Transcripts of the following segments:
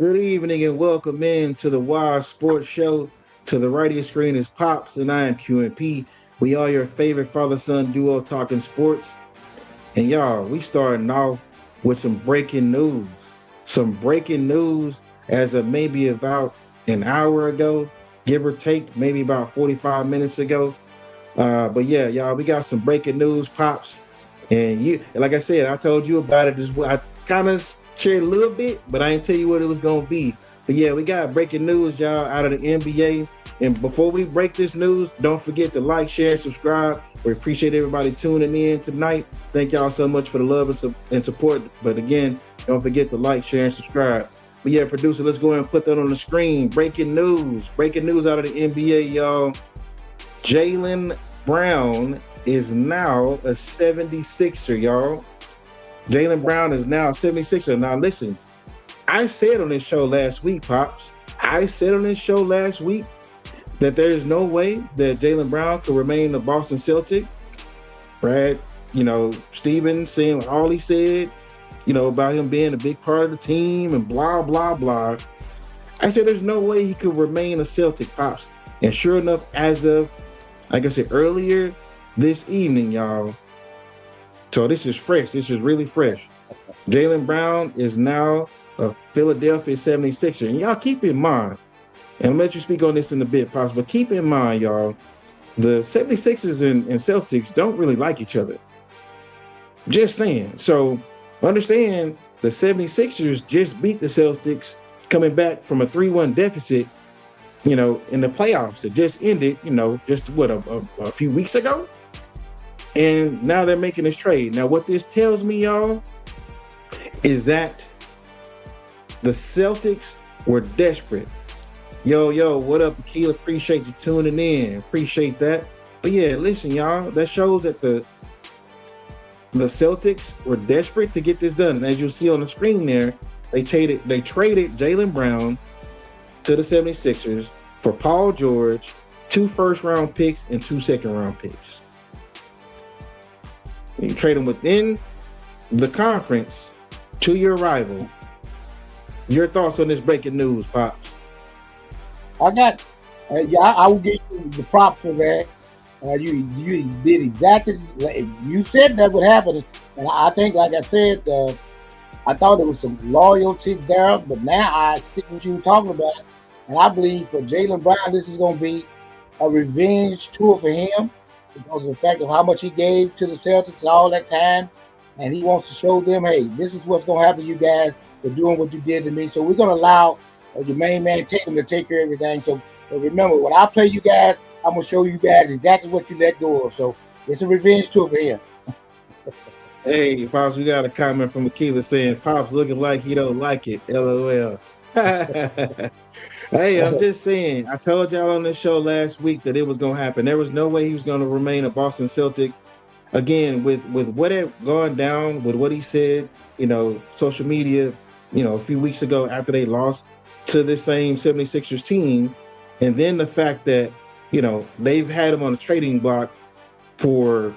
Good evening and welcome in to the Wild Sports Show. To the right of your screen is Pops and I am QMP. We are your favorite father-son duo talking sports. And y'all, we starting off with some breaking news. Some breaking news as of maybe about an hour ago, give or take, maybe about 45 minutes ago. But yeah, y'all, we got some breaking news, Pops. And like I said, I told you about it as well. I kind of shared a little bit, but I didn't tell you what it was gonna be. But yeah, we got breaking news, y'all, out of the NBA. And before we break this news, don't forget to like, share, and subscribe. We appreciate everybody tuning in tonight. Thank y'all so much for the love and support. But again, don't forget to like, share, and subscribe. But yeah, producer, let's go ahead and put that on the screen. Breaking news out of the NBA, y'all. Jaylen Brown is now a 76er, y'all. Jaylen Brown is now a 76er. Now, listen, I said on this show last week, Pops, I said on this show last week that there is no way that Jaylen Brown could remain a Boston Celtic, right? You know, Steven saying all he said, you know, about him being a big part of the team and blah, blah, blah. I said there's no way he could remain a Celtic, Pops. And sure enough, as of, like I said earlier this evening, y'all, so this is fresh. This is really fresh. Jaylen Brown is now a Philadelphia 76er. And y'all keep in mind, and I'll let you speak on this in a bit, Pops, but keep in mind, y'all, the 76ers and Celtics don't really like each other. Just saying. So understand the 76ers just beat the Celtics coming back from a 3-1 deficit, you know, in the playoffs. It just ended, you know, just what, a few weeks ago? And now they're making this trade. Now, what this tells me, y'all, is that the Celtics were desperate. Yo, what up, Akil? Appreciate you tuning in. Appreciate that. But yeah, listen, y'all, that shows that the Celtics were desperate to get this done. And as you'll see on the screen there, they traded Jaylen Brown to the 76ers for Paul George, 2 first-round picks and 2 second-round picks. You trade them within the conference to your rival. Your thoughts on this breaking news, Pops? I got, I will give you the props for that. You did exactly, you said that would happen. And I think, like I said, I thought there was some loyalty there, but now I see what you were talking about. And I believe for Jaylen Brown, this is going to be a revenge tour for him because of the fact of how much he gave to the Celtics all that time. And he wants to show them, hey, this is what's going to happen to you guys for doing what you did to me. So we're going to allow your main man Tatum to take care of everything. So remember, when I play you guys, I'm going to show you guys exactly what you let go of. So it's a revenge tour for him. Hey, Pops, we got a comment from Akila saying, Pops looking like he don't like it. LOL. Hey, I'm just saying, I told y'all on this show last week that it was going to happen. There was no way he was going to remain a Boston Celtic. Again, with what had gone down, with what he said, you know, social media, you know, a few weeks ago after they lost to this same 76ers team, and then the fact that, you know, they've had him on the trading block for,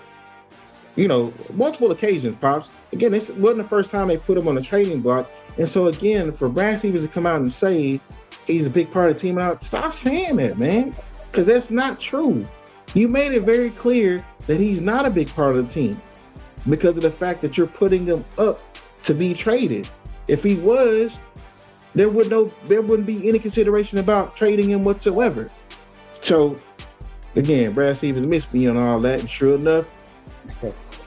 you know, multiple occasions, Pops. Again, this wasn't the first time they put him on the trading block. And so, again, for Brad Stevens to come out and say he's a big part of the team, stop saying that, man, because that's not true. You made it very clear that he's not a big part of the team because of the fact that you're putting him up to be traded. If he was, there wouldn't be any consideration about trading him whatsoever. So, again, Brad Stevens missed me on all that, and sure enough,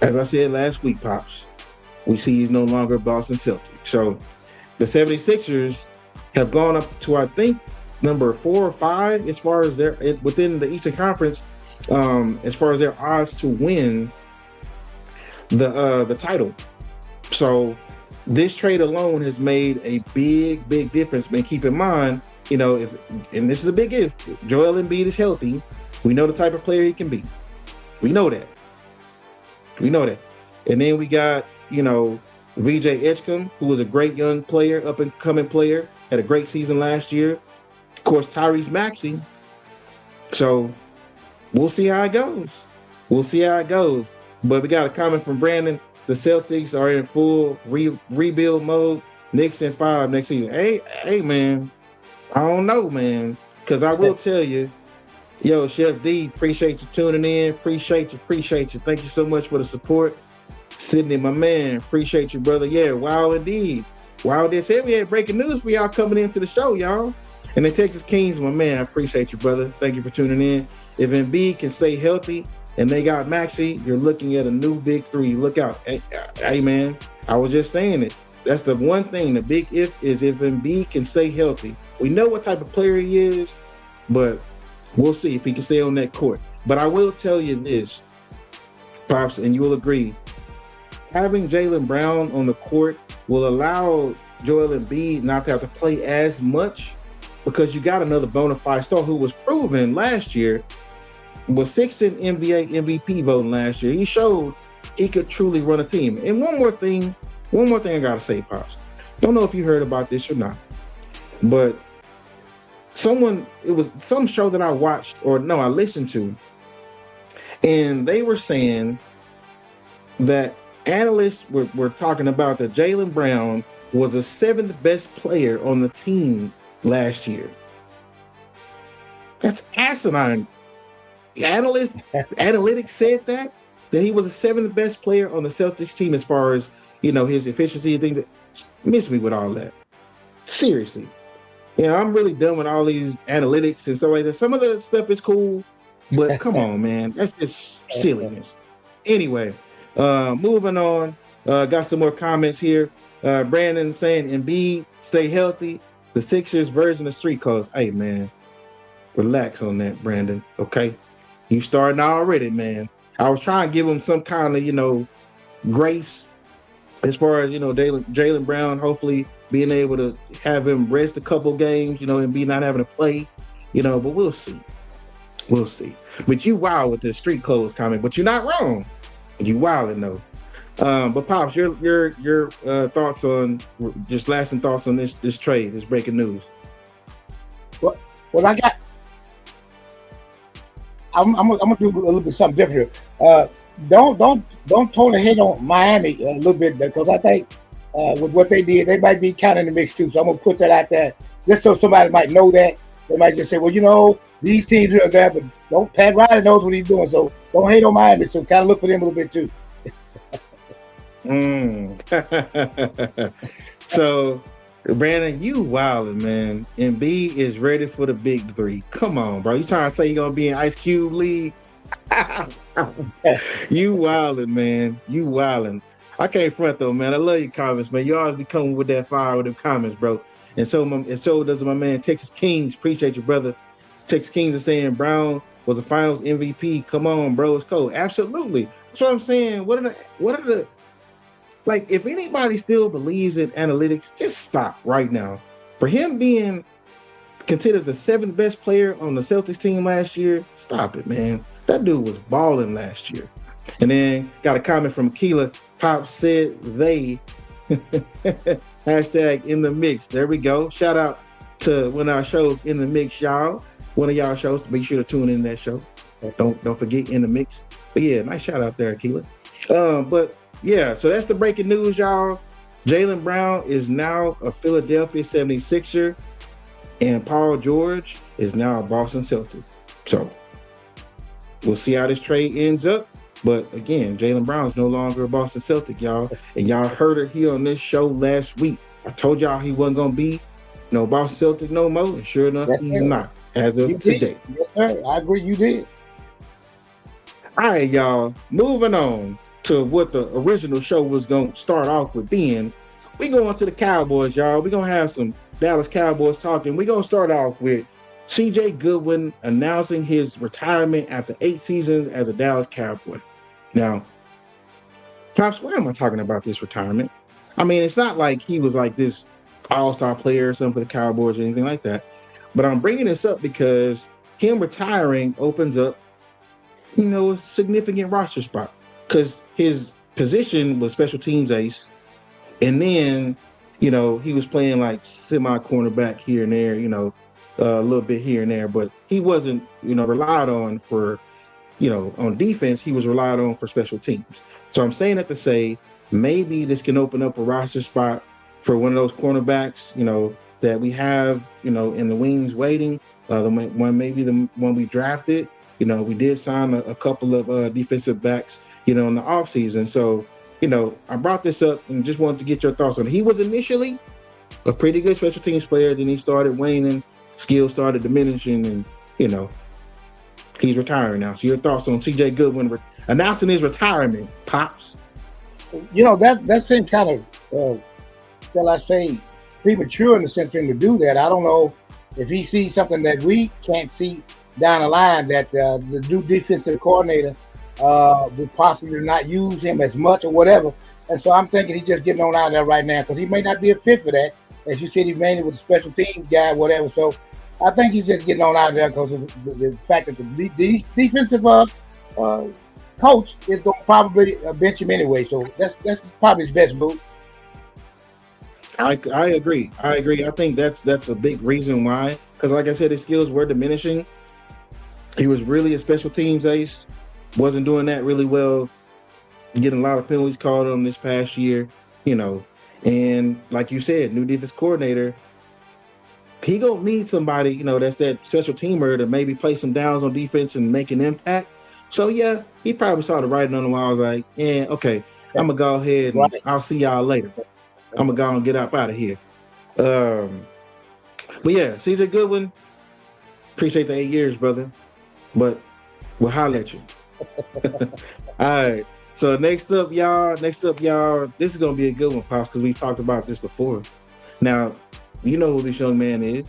as I said last week, Pops, we see he's no longer a Boston Celtic. So the 76ers have gone up to, I think, number 4 or 5 as far as their within the Eastern Conference, as far as their odds to win the title. So this trade alone has made a big difference. But keep in mind, you know, and this is a big if Joel Embiid is healthy, we know the type of player he can be. We know that. And then we got, you know, VJ Edgecombe, who was a great young player, up and coming player, had a great season last year. Of course, Tyrese Maxey. So we'll see how it goes. But we got a comment from Brandon. The Celtics are in full rebuild mode. Knicks in 5 next season. Hey, man, I don't know, man, because I will tell you, yo, Chef D, appreciate you tuning in. Appreciate you. Thank you so much for the support. Sydney, my man, appreciate you, brother. Yeah, wow, indeed. Wow, they said we had breaking news for y'all coming into the show, y'all. And the Texas Kings, my man, I appreciate you, brother. Thank you for tuning in. If Embiid can stay healthy and they got Maxey, you're looking at a new big three. Look out. Hey, man, I was just saying it. That's the one thing. The big if is if Embiid can stay healthy. We know what type of player he is, but we'll see if he can stay on that court. But I will tell you this, Pops, and you will agree, having Jaylen Brown on the court will allow Joel Embiid not to have to play as much, because you got another bona fide star who was proven last year, was 6th in NBA MVP voting last year. He showed he could truly run a team. And one more thing I gotta say, Pops. Don't know if you heard about this or not, but it was some show that I watched, or no, I listened to, and they were saying that analysts were talking about that Jaylen Brown was the 7th best player on the team last year. That's asinine. Analytics said that he was the 7th best player on the Celtics team as far as, his efficiency and things. Miss me with all that. Seriously. I'm really done with all these analytics and stuff like that. Some of the stuff is cool, but come on, man. That's just silliness. Anyway, moving on. Got some more comments here. Brandon saying, Embiid, stay healthy. The Sixers version of street clothes. Hey, man, relax on that, Brandon, okay? You starting already, man. I was trying to give him some kind of, grace as far as, Jaylen Brown hopefully being able to have him rest a couple games, and be not having to play, but we'll see. We'll see. But you wild with the street clothes comment, but you're not wrong. You wilding though. But Pops, your thoughts on, just lasting thoughts on this trade, this breaking news. Well, I'm gonna do a little bit something different here. Don't totally hit on Miami a little bit, because I think with what they did, they might be kind of in the mix too. So I'm gonna put that out there just so somebody might know that. They might just say, well, these teams are there, but don't. Pat Riley knows what he's doing, so don't hate on Miami. So kind of look for them a little bit too. So, Brandon, you wildin', man. Embiid is ready for the big three. Come on, bro. You trying to say you're gonna be in Ice Cube League? You wildin', man. You wildin'. I can't front though, man. I love your comments, man. You always be coming with that fire with them comments, bro. And so does my man Texas Kings. Appreciate you, brother. Texas Kings are saying Brown was a Finals MVP. Come on, bro. It's cold. Absolutely. That's what I'm saying. What are the like? If anybody still believes in analytics, just stop right now. For him being considered the 7th best player on the Celtics team last year, stop it, man. That dude was balling last year. And then got a comment from Keela. Pop said they. Hashtag in the mix. There we go. Shout out to one of our shows, In the Mix, y'all. One of y'all shows. Be sure to tune in that show. Don't forget In the Mix. But yeah, nice shout out there, Keela. But yeah, so that's the breaking news, y'all. Jaylen Brown is now a Philadelphia 76er, and Paul George is now a Boston Celtic. So we'll see how this trade ends up. But again, Jaylen Brown is no longer a Boston Celtic, y'all. And y'all heard it here on this show last week. I told y'all he wasn't going to be no Boston Celtic no more. And sure enough, he's not as of today. Yes, sir. I agree. You did. All right, y'all. Moving on to what the original show was going to start off with being. We going to the Cowboys, y'all. We're going to have some Dallas Cowboys talking. We're going to start off with C.J. Goodwin announcing his retirement after 8 seasons as a Dallas Cowboy. Now, Pops, why am I talking about this retirement? I mean, it's not like he was like this all-star player or something for the Cowboys or anything like that. But I'm bringing this up because him retiring opens up, a significant roster spot. Because his position was special teams ace. And then, he was playing like semi-cornerback here and there, a little bit here and there. But he wasn't, relied on for, on defense. He was relied on for special teams. So I'm saying that to say maybe this can open up a roster spot for one of those cornerbacks, that we have, in the wings waiting. The one we drafted, we did sign a couple of defensive backs, in the offseason. So, I brought this up and just wanted to get your thoughts on it. He was initially a pretty good special teams player. Then he started waning, skills started diminishing, and, he's retiring now. So your thoughts on TJ Goodwin announcing his retirement, Pops? That seems kind of, shall I say, premature in the sense for him to do that. I don't know if he sees something that we can't see down the line, that the new defensive coordinator would possibly not use him as much or whatever. And so I'm thinking he's just getting on out of there right now, because he may not be a fit for that. As you said, he mainly with the special teams guy, whatever. So I think he's just getting on out of there because of the fact that the defensive coach is going to probably bench him anyway. So that's probably his best move. I agree. I think that's a big reason why. Because like I said, his skills were diminishing. He was really a special teams ace. Wasn't doing that really well. Getting a lot of penalties called on him this past year, And like you said, new defense coordinator, he gonna need somebody, that's that special teamer to maybe play some downs on defense and make an impact. So yeah, he probably saw the writing on the wall. I was like, yeah, okay, I'm gonna go ahead and I'll see y'all later. I'm gonna go and get up out of here. But yeah, CJ Goodwin, appreciate the 8 years, brother. But we'll holler at you. All right. So next up, y'all, this is gonna be a good one, Pops, because we talked about this before. Now, you know who this young man is.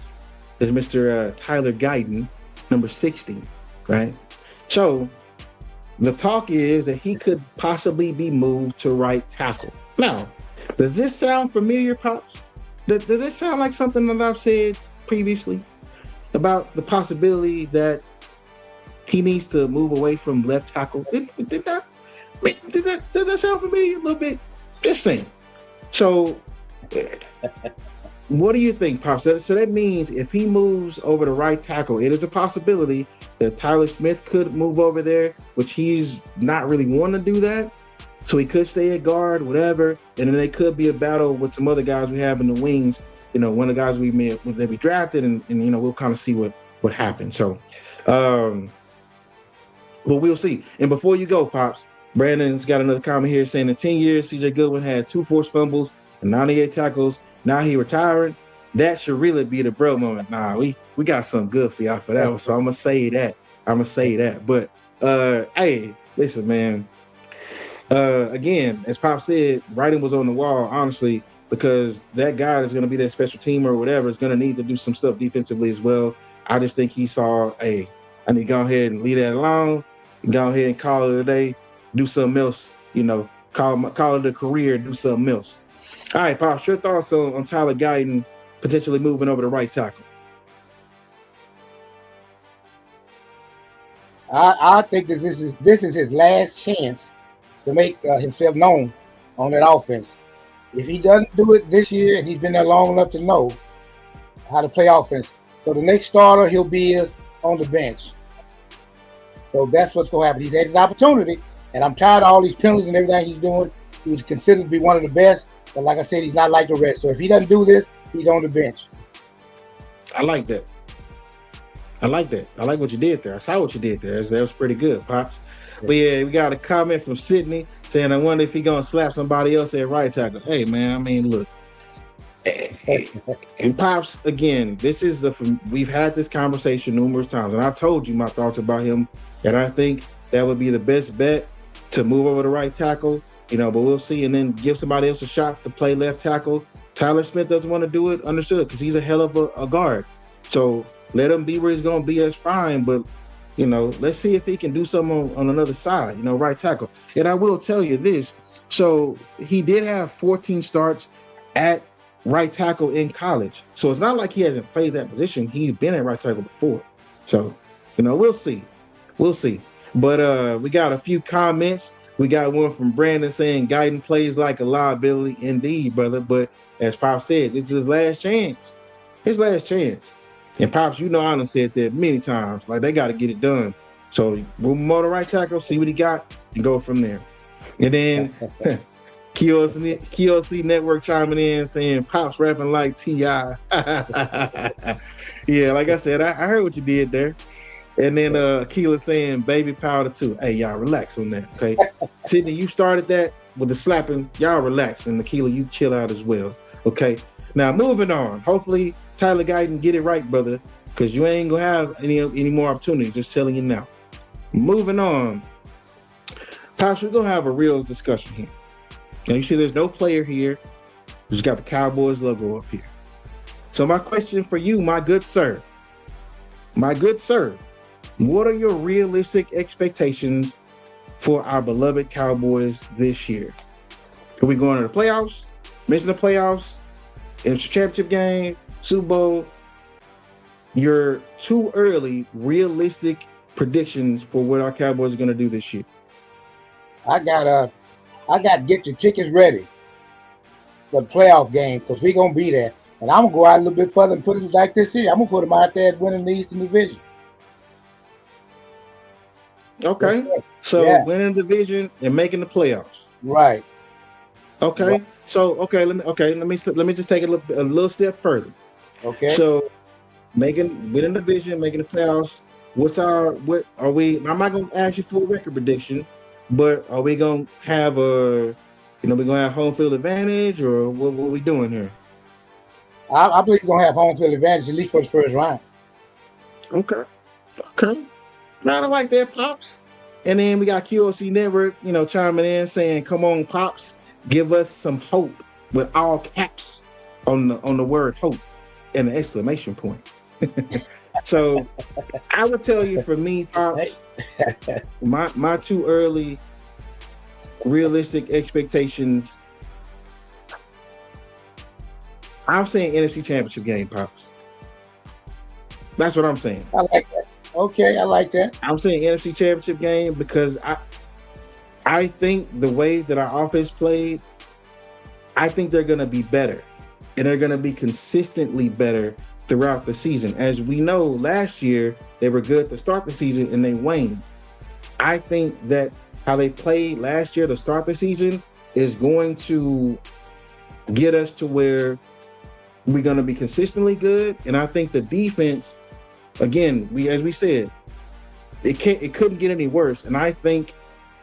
It's Mr. Tyler Guyton, number 60, right? So the talk is that he could possibly be moved to right tackle. Now, does this sound familiar, Pops? Does this sound like something that I've said previously about the possibility that he needs to move away from left tackle? Did that sound familiar a little bit? Just saying. So, what do you think, Pops? So that means if he moves over to right tackle, it is a possibility that Tyler Smith could move over there, which he's not really wanting to do that. So he could stay at guard, whatever, and then there could be a battle with some other guys we have in the wings. One of the guys that we drafted, and we'll kind of see what happens. So, but we'll see. And before you go, Pops, Brandon's got another comment here saying in 10 years, CJ Goodwin had 2 forced fumbles and 98 tackles. Now he retiring. That should really be the bro moment. Nah, we got something good for y'all for that one. So I'm gonna say that. But hey, listen, man. Again, as Pop said, writing was on the wall, honestly, because that guy is gonna be that special team or whatever is gonna need to do some stuff defensively as well. I just think he saw, hey, I need to go ahead and leave that alone, go ahead and call it a day, do something else, call it a career, do something else. All right, Pops, your thoughts on Tyler Guyton potentially moving over to right tackle? I think that this is his last chance to make himself known on that offense. If he doesn't do it this year, and he's been there long enough to know how to play offense, so the next starter he'll be is on the bench. So that's what's going to happen. He's had his opportunity, and I'm tired of all these penalties and everything he's doing. He was considered to be one of the best, but like I said, he's not like the rest. So if he doesn't do this, he's on the bench. I like that. I like what you did there. I saw what you did there. That was pretty good, Pops. But yeah, we got a comment from Sydney saying, I wonder if he's going to slap somebody else at right tackle. Hey, man, I mean, look. And Pops, again, we've had this conversation numerous times, and I told you my thoughts about him, and I think that would be the best bet to move over to right tackle, but we'll see, and then give somebody else a shot to play left tackle. Tyler Smith doesn't want to do it, understood, because he's a hell of a guard. So let him be where he's going to be, that's fine, but let's see if he can do something on another side, right tackle. And I will tell you this, so he did have 14 starts at right tackle in college. So it's not like he hasn't played that position. He's been at right tackle before. So, we'll see. But we got a few comments. We got one from Brandon saying Guyton plays like a liability. Indeed, brother. But as Pop said, this is his last chance. And Pops, I done said that many times. Like, they got to get it done. So move him on the right tackle, see what he got, and go from there. And then QOC Network chiming in saying Pops rapping like T.I. Yeah, like I said, I heard what you did there. And then Keela saying baby powder too. Hey, y'all relax on that, okay? Sydney, you started that with the slapping. Y'all relax. And Keela, you chill out as well, okay? Now, moving on. Hopefully, Tyler Guyton get it right, brother, because you ain't going to have any more opportunities, just telling you now. Moving on. Pops, we're going to have a real discussion here. Now, you see there's no player here. We just got the Cowboys logo up here. So my question for you, my good sir, what are your realistic expectations for our beloved Cowboys this year? Are we going to the playoffs, missing the playoffs, NFC Championship game, Super Bowl? Your too early realistic predictions for what our Cowboys are going to do this year. I got to get your tickets ready for the playoff game because we're going to be there. And I'm going to go out a little bit further and put it like this here. I'm going to put them out there as winning the Eastern Division. Okay. So winning the division and making the playoffs. Right. Okay. Right. So, let me just take it a little step further. Okay. So winning the division, making the playoffs. What are we? I'm not going to ask you for a record prediction, but are we going to have we're going to have home field advantage, or what are we doing here? I believe we're going to have home field advantage at least for the first round. Okay. Not like that, Pops. And then we got QOC Network, chiming in saying, come on, Pops, give us some hope with all caps on the word hope and an exclamation point. So I would tell you, for me, Pops, my too early realistic expectations, I'm saying NFC Championship game, Pops. That's what I'm saying. I like that. Okay, I like that. I'm saying NFC Championship game because I think the way that our offense played, I think they're going to be better. And they're going to be consistently better throughout the season. As we know, last year, they were good to start the season and they waned. I think that how they played last year to start the season is going to get us to where we're going to be consistently good. And I think the defense, again, as we said, it couldn't get any worse. And I think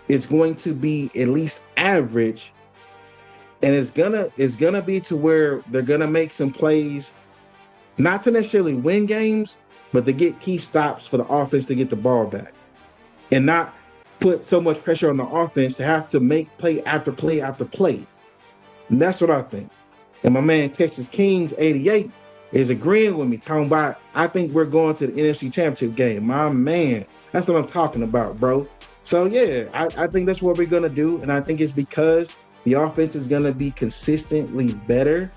it's going to be at least average. And it's gonna be to where they're gonna make some plays, not to necessarily win games, but to get key stops for the offense to get the ball back, and not put so much pressure on the offense to have to make play after play after play. And that's what I think. And my man Texas Kings 88 is agreeing with me, talking about, I think we're going to the NFC Championship game. My man, that's what I'm talking about, bro. So yeah, I think that's what we're gonna do, and I think it's because the offense is going to be consistently better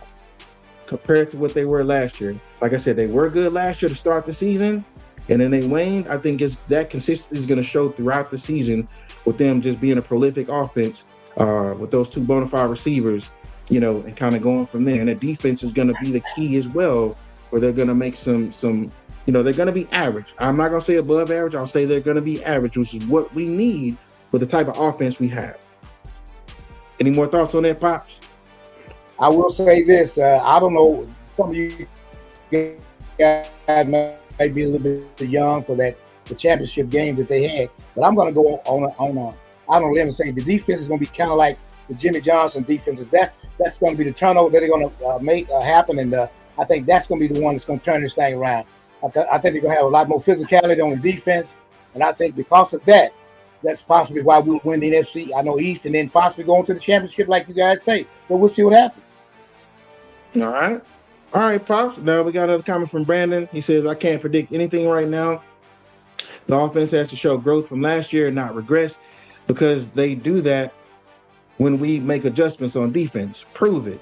compared to what they were last year. Like I said, they were good last year to start the season, and then they waned. I think that consistency is going to show throughout the season with them just being a prolific offense with those two bona fide receivers, and kind of going from there. And the defense is going to be the key as well, where they're going to make some, they're going to be average. I'm not going to say above average. I'll say they're going to be average, which is what we need for the type of offense we have. Any more thoughts on that, Pops? I will say this. I don't know. Some of you guys might be a little bit young for the championship game that they had. But I'm going to go on a limb and say the defense is going to be kind of like the Jimmy Johnson defense. That's going to be the turnover that they're going to make happen. And I think that's going to be the one that's going to turn this thing around. I think they're going to have a lot more physicality on the defense. And I think because of that, that's possibly why we'll win the NFC, East, and then possibly going to the championship like you guys say. So we'll see what happens. All right, Pops. Now we got another comment from Brandon. He says, I can't predict anything right now. The offense has to show growth from last year and not regress, because they do that when we make adjustments on defense. Prove it.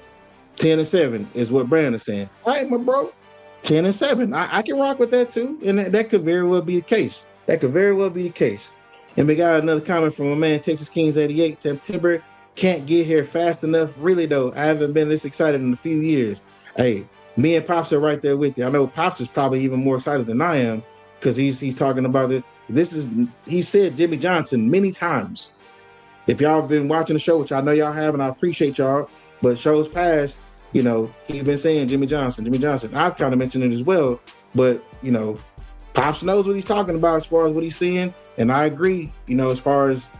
10-7 is what Brandon's saying. All right, my bro. 10-7. I can rock with that too. And that could very well be the case. And we got another comment from my man, Texas Kings 88. September can't get here fast enough. Really, though, I haven't been this excited in a few years. Hey, me and Pops are right there with you. I know Pops is probably even more excited than I am, because he's talking about it. He said Jimmy Johnson many times. if y'all been watching the show, which I know y'all have, and I appreciate y'all, but shows past, you know, he's been saying Jimmy Johnson, Jimmy Johnson. I've kind of mentioned it as well, but you know, Pops knows what he's talking about as far as what he's seeing, and I agree. You know, as far as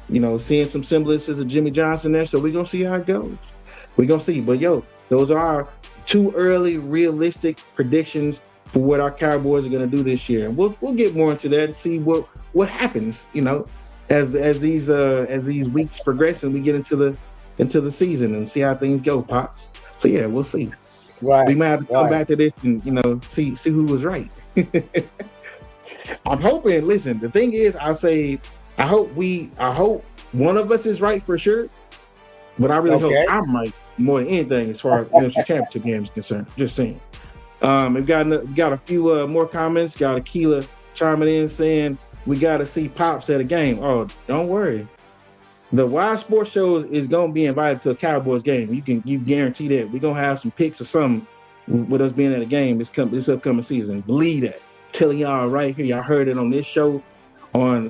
you know, seeing some semblances of Jimmy Johnson there, so we're gonna see how it goes. We're gonna see. But yo, those are our 2 early realistic predictions for what our Cowboys are gonna do this year. And we'll get more into that and see what happens, you know, as these weeks progress and we get into the season and see how things go, Pops. So yeah, we'll see. Right. We might have to come back to this and, you know, see who was right. I'm hoping, listen, the thing is, I hope one of us is right for sure, but I really hope I'm right more than anything as far as NFC Championship game is concerned. Just saying. We've got a few more comments. Got Akila chiming in saying we got to see Pops at a game. Oh, don't worry. The Wild Sports Show is gonna be invited to a Cowboys game. You guarantee that we're gonna have some picks or something with us being at a game this upcoming season. Believe that. Telling y'all right here, y'all heard it on this show on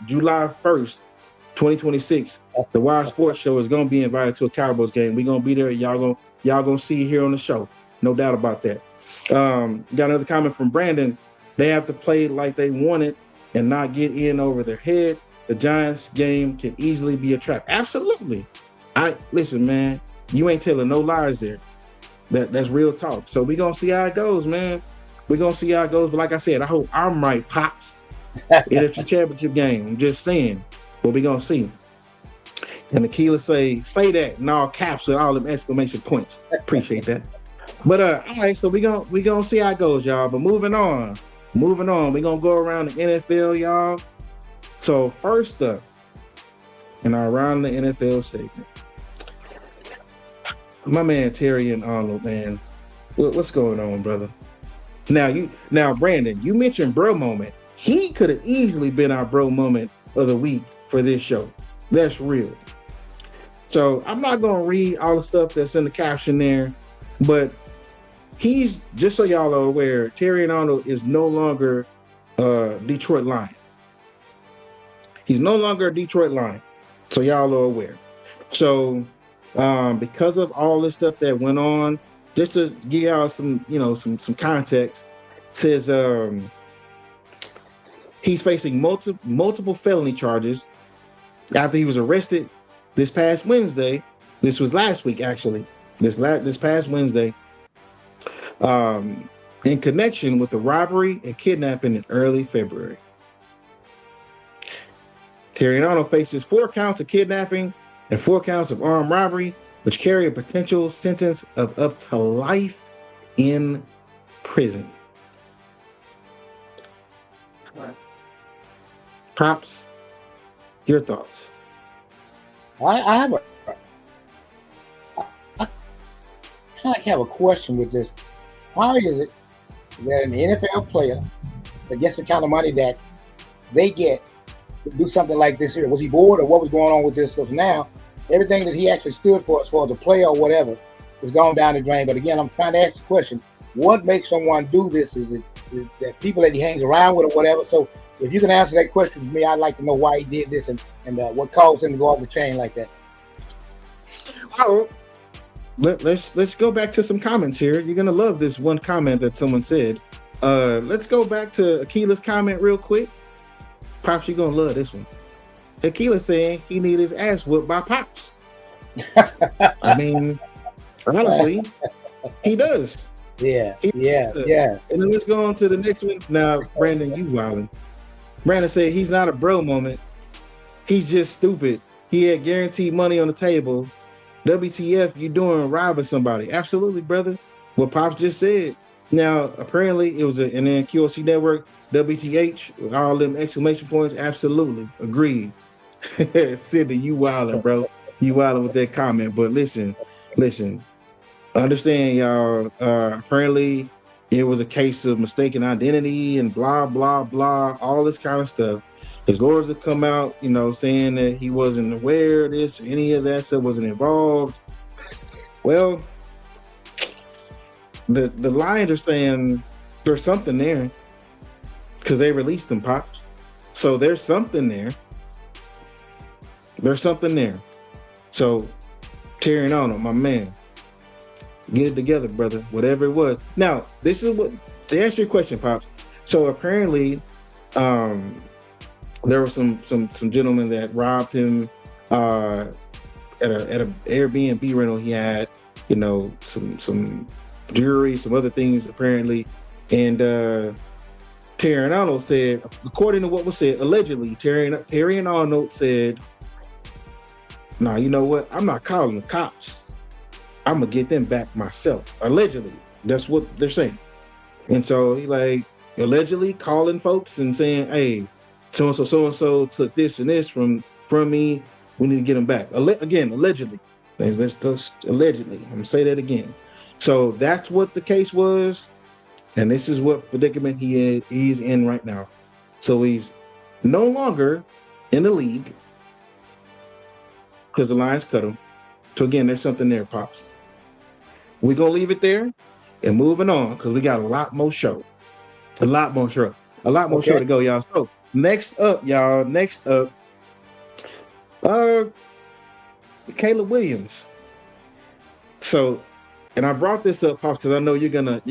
July 1st, 2026. The Wild Sports Show is gonna be invited to a Cowboys game. We're gonna be there. Y'all gonna see it here on the show. No doubt about that. Got another comment from Brandon. They have to play like they want it and not get in over their head. The Giants game can easily be a trap. Absolutely. Listen, man, you ain't telling no lies there. That's real talk. So we're gonna see how it goes, man. We're gonna see how it goes. But like I said, I hope I'm right, Pops. It's a championship game. I'm just saying. But we're gonna see. And Akila say that in all caps with all them exclamation points. Appreciate that. But all right, so we gonna see how it goes, y'all. But moving on. We're gonna go around the NFL, y'all. So first up, in our Around the NFL segment, my man Terry and Arnold, man, what's going on, brother? Now, Brandon, you mentioned bro moment. He could have easily been our bro moment of the week for this show. That's real. So I'm not gonna read all the stuff that's in the caption there, but he's, just so y'all are aware, Terry and Arnold is no longer Detroit Lion. He's no longer a Detroit Lion, so y'all are aware. So because of all this stuff that went on, just to give y'all some context, says he's facing multiple felony charges after he was arrested this past Wednesday. This was last week, actually. This past Wednesday, in connection with the robbery and kidnapping in early February. Terry Arnold faces 4 counts of kidnapping and 4 counts of armed robbery, which carry a potential sentence of up to life in prison. Props, your thoughts? I have a question with this. How is it that an NFL player that gets the kind of money that they get to do something like this here? Was he bored or what was going on with this? Because now everything that he actually stood for as far as a player or whatever is gone down the drain. But again, I'm trying to ask the question, what makes someone do this? Is it that people that he hangs around with or whatever? So if you can answer that question to me, I'd like to know why he did this and what caused him to go off the chain like that. Well, let's go back to some comments here. You're gonna love this one comment that someone said. Let's go back to Akila's comment real quick. Pops, you're gonna love this one. Akila saying he need his ass whooped by Pops. I mean, honestly, he does. Yeah. And then let's go on to the next one. Now, Brandon, you wildin'. Brandon said he's not a bro moment. He's just stupid. He had guaranteed money on the table. WTF, you doing robbing somebody? Absolutely, brother. What Pops just said. Now, apparently it was and then QLC Network, WTH, with all them exclamation points. Absolutely. Agreed. Sidney, you wildin', bro. You wildin' with that comment. But listen. Understand, y'all. Apparently it was a case of mistaken identity and blah, blah, blah, all this kind of stuff. His lawyers have come out, saying that he wasn't aware of this or any of that stuff, wasn't involved. Well, the Lions are saying there's something there because they released them, Pops. So there's something there. There's something there. So, Terry Arnold, my man, get it together, brother. Whatever it was. Now, this is what to answer your question, Pops. So apparently, there were some gentlemen that robbed him at a Airbnb rental he had. You know, some jewelry, some other things apparently, and Terry Arnold said, according to what was said, allegedly, Terry Arnold said, "Nah, you know what? I'm not calling the cops. I'm gonna get them back myself." Allegedly, that's what they're saying. And so he like allegedly calling folks and saying, "Hey, so and so took this and this from me. We need to get them back." Again, allegedly. Let's just allegedly. I'm gonna say that again. So that's what the case was, and this is what predicament he's in right now. So he's no longer in the league because the Lions cut him. So again, there's something there, Pops. We're gonna leave it there and moving on because we got a lot more show. A lot more show to go, y'all. So next up, Caleb Williams. So, and I brought this up, Pops, because I know you're gonna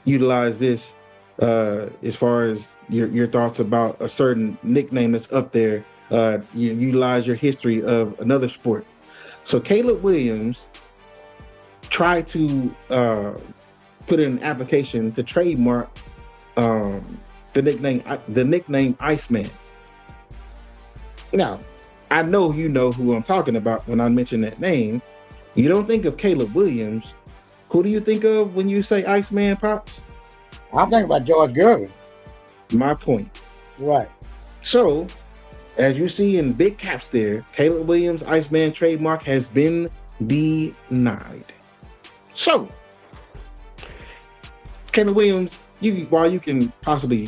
utilize this as far as your thoughts about a certain nickname that's up there. You utilize your history of another sport. So Caleb Williams tried to put in an application to trademark the nickname Iceman. Now, I know you know who I'm talking about when I mention that name. You don't think of Caleb Williams. Who do you think of when you say Iceman, Pops? I'm thinking about George Gervin. My point. Right. So, as you see in big caps there, Caleb Williams' Iceman trademark has been denied. So, Caleb Williams, while you can possibly,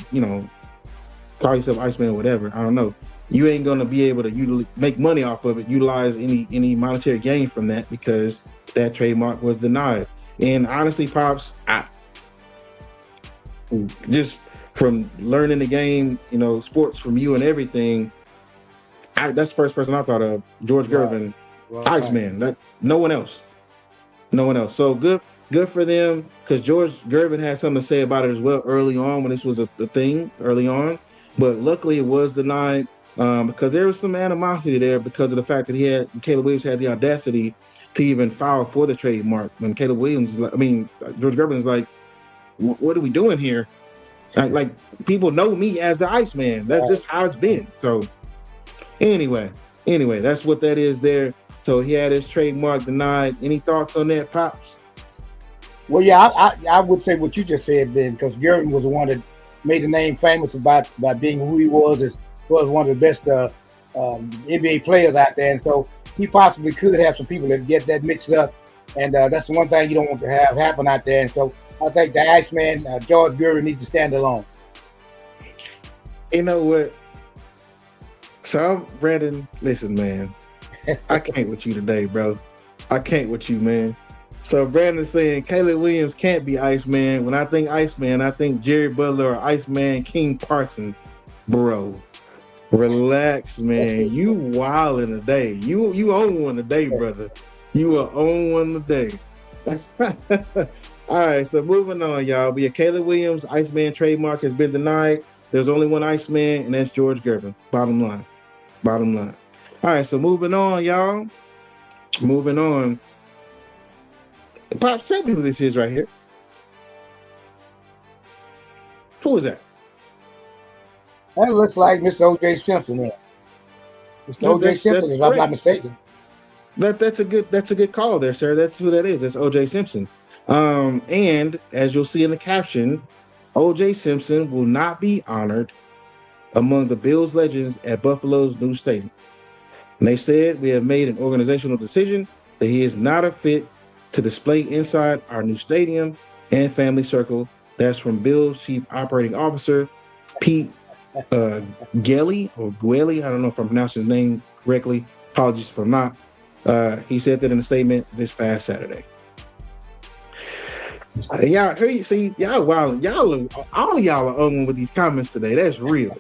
call yourself Iceman or whatever, I don't know, you ain't gonna be able to make money off of it, utilize any monetary gain from that because that trademark was denied. And honestly, Pops, I just from learning the game, sports from you and everything, that's the first person I thought of, George Gervin, Iceman. That no one else. So good for them, because George Gervin had something to say about it as well early on when this was a thing early on. But luckily it was denied because there was some animosity there because of the fact that Caleb Williams had the audacity to even file for the trademark. When Caleb Williams, George Gervin is like, what are we doing here? Like people know me as the Iceman. That's just how it's been. So anyway, that's what that is there. So he had his trademark denied. Any thoughts on that, Pops? Well, yeah, I would say what you just said then, because Gervin was the one that made the name famous by being who he was one of the best NBA players out there. And so he possibly could have some people that get that mixed up. And that's the one thing you don't want to have happen out there. And so I think the Iceman, George Gervin, needs to stand alone. You know what? So, Brandon, listen, man. I can't with you today, bro. I can't with you, man. So Brandon's saying Caleb Williams can't be Iceman. When I think Iceman, I think Jerry Butler or Iceman King Parsons. Bro, relax, man. You wildin' today. You own one today, brother. You are on one today. All right, so moving on, y'all. But yeah, Caleb Williams' Iceman trademark has been denied. There's only one Iceman, and that's George Gervin. Bottom line. All right, so moving on, y'all. Moving on. Pop, tell me who this is right here. Who is that? That looks like Mr. O.J. Simpson there. Mr. O.J. Simpson, if I'm not mistaken. That's a good call there, sir. That's who that is. That's O.J. Simpson. And as you'll see in the caption, O.J. Simpson will not be honored among the Bills legends at Buffalo's new stadium. And they said, we have made an organizational decision that he is not a fit to display inside our new stadium and family circle. That's from Bills Chief Operating Officer Pete Gelly or Gueli. I don't know if I'm pronouncing his name correctly. Apologies if I'm not. He said that in a statement this past Saturday. Y'all, see, y'all wild. All y'all are on with these comments today. That's real.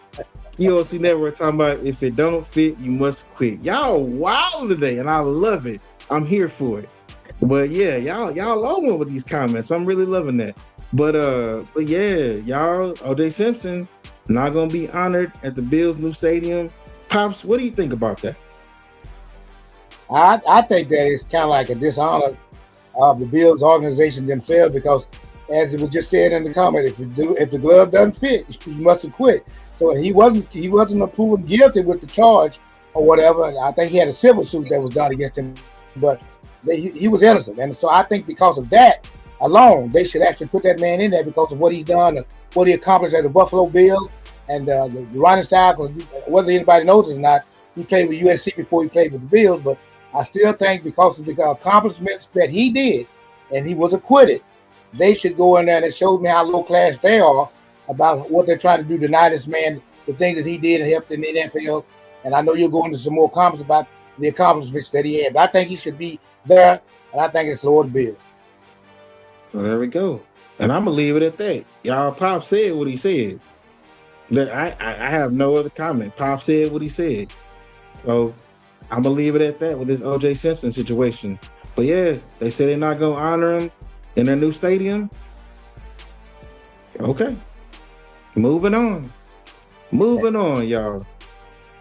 UFC Network talking about if it don't fit, you must quit. Y'all wild today, and I love it. I'm here for it. But yeah, y'all on one with these comments. I'm really loving that. But yeah, y'all, OJ Simpson not gonna be honored at the Bills' new stadium. Pops, what do you think about that? I think that it's kind of like a dishonor of the Bills organization themselves, because as it was just said in the comment, if the glove doesn't fit, you must have quit. So he wasn't proven guilty with the charge or whatever. I think he had a civil suit that was done against him, but he was innocent. And so I think because of that alone, they should actually put that man in there because of what he's done and what he accomplished at the Buffalo Bills and the running style. Whether anybody knows it or not, he played with USC before he played with the Bills, but I still think because of the accomplishments that he did and he was acquitted, they should go in there, and it shows me how low class they are about what they're trying to do to deny this man the things that he did and helped in the NFL. And I know you'll go into some more comments about the accomplishments that he had, but I think he should be there, and I think it's Lord Bill. Well, there we go. And I'm going to leave it at that. Y'all, Pop said what he said. I have no other comment. Pop said what he said. So I'm going to leave it at that with this OJ Simpson situation. But yeah, they said they're not going to honor him in their new stadium. Okay. Moving on, y'all.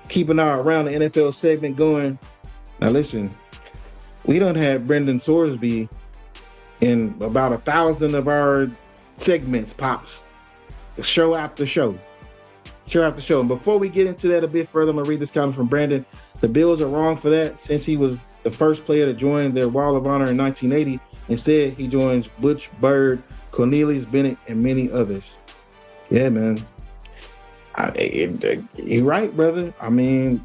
Keeping our Around the NFL segment going. Now listen, we don't have Brendan Sorsby in about 1,000 of our segments, Pops. Show after show. And before we get into that a bit further, I'm going to read this comment from Brandon. The Bills are wrong for that, since he was the first player to join their Wall of Honor in 1980. Instead, he joins Butch Bird, Cornelius Bennett, and many others. Yeah, man. You're right, brother. I mean,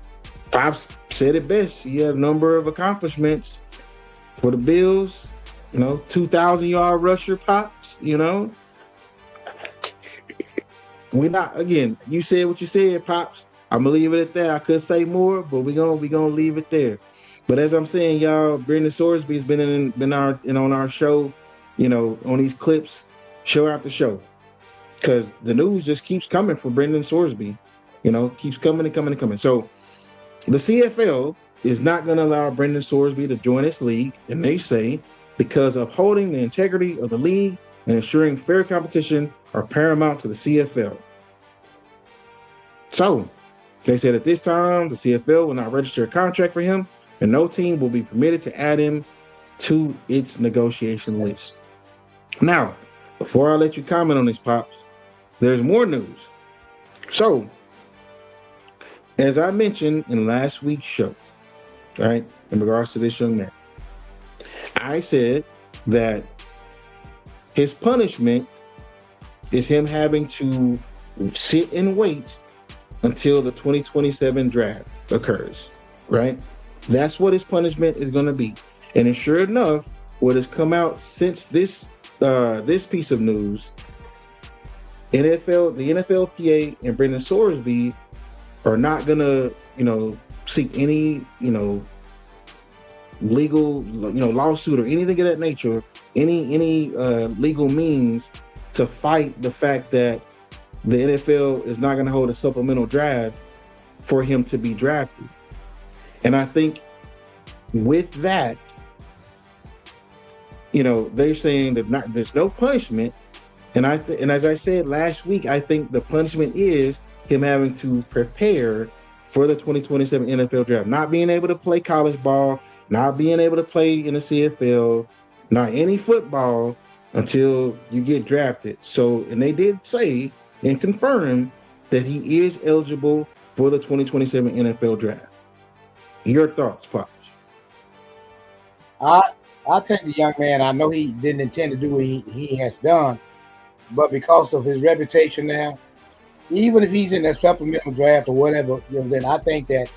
Pops said it best. He had a number of accomplishments for the Bills. 2,000-yard rusher, Pops. We're not, again, you said what you said, Pops. I'm going to leave it at that. I could say more, but we're gonna leave it there. But as I'm saying, y'all, Brendan Sorsby's been on our show, on these clips, show after show. Because the news just keeps coming for Brendan Sorsby, keeps coming and coming and coming. So the CFL is not going to allow Brendan Sorsby to join its league, and they say because upholding the integrity of the league and ensuring fair competition are paramount to the CFL. So they said at this time, the CFL will not register a contract for him, and no team will be permitted to add him to its negotiation list. Now, before I let you comment on this, Pops, there's more news. So, as I mentioned in last week's show, right, in regards to this young man, I said that his punishment is him having to sit and wait until the 2027 draft occurs, right? That's what his punishment is going to be. And sure enough, what has come out since this piece of news, the NFLPA and Brendan Sorsby are not gonna, seek any, legal, lawsuit or anything of that nature, any legal means to fight the fact that the NFL is not going to hold a supplemental draft for him to be drafted. And I think with that, they're saying that there's no punishment. And as I said last week, I think the punishment is him having to prepare for the 2027 NFL draft, not being able to play college ball, not being able to play in the CFL, not any football until you get drafted. So, and they did say and confirm that he is eligible for the 2027 NFL draft. Your thoughts, Pops? I think the young man, I know he didn't intend to do what he has done, but because of his reputation now, even if he's in that supplemental draft or whatever, then I think that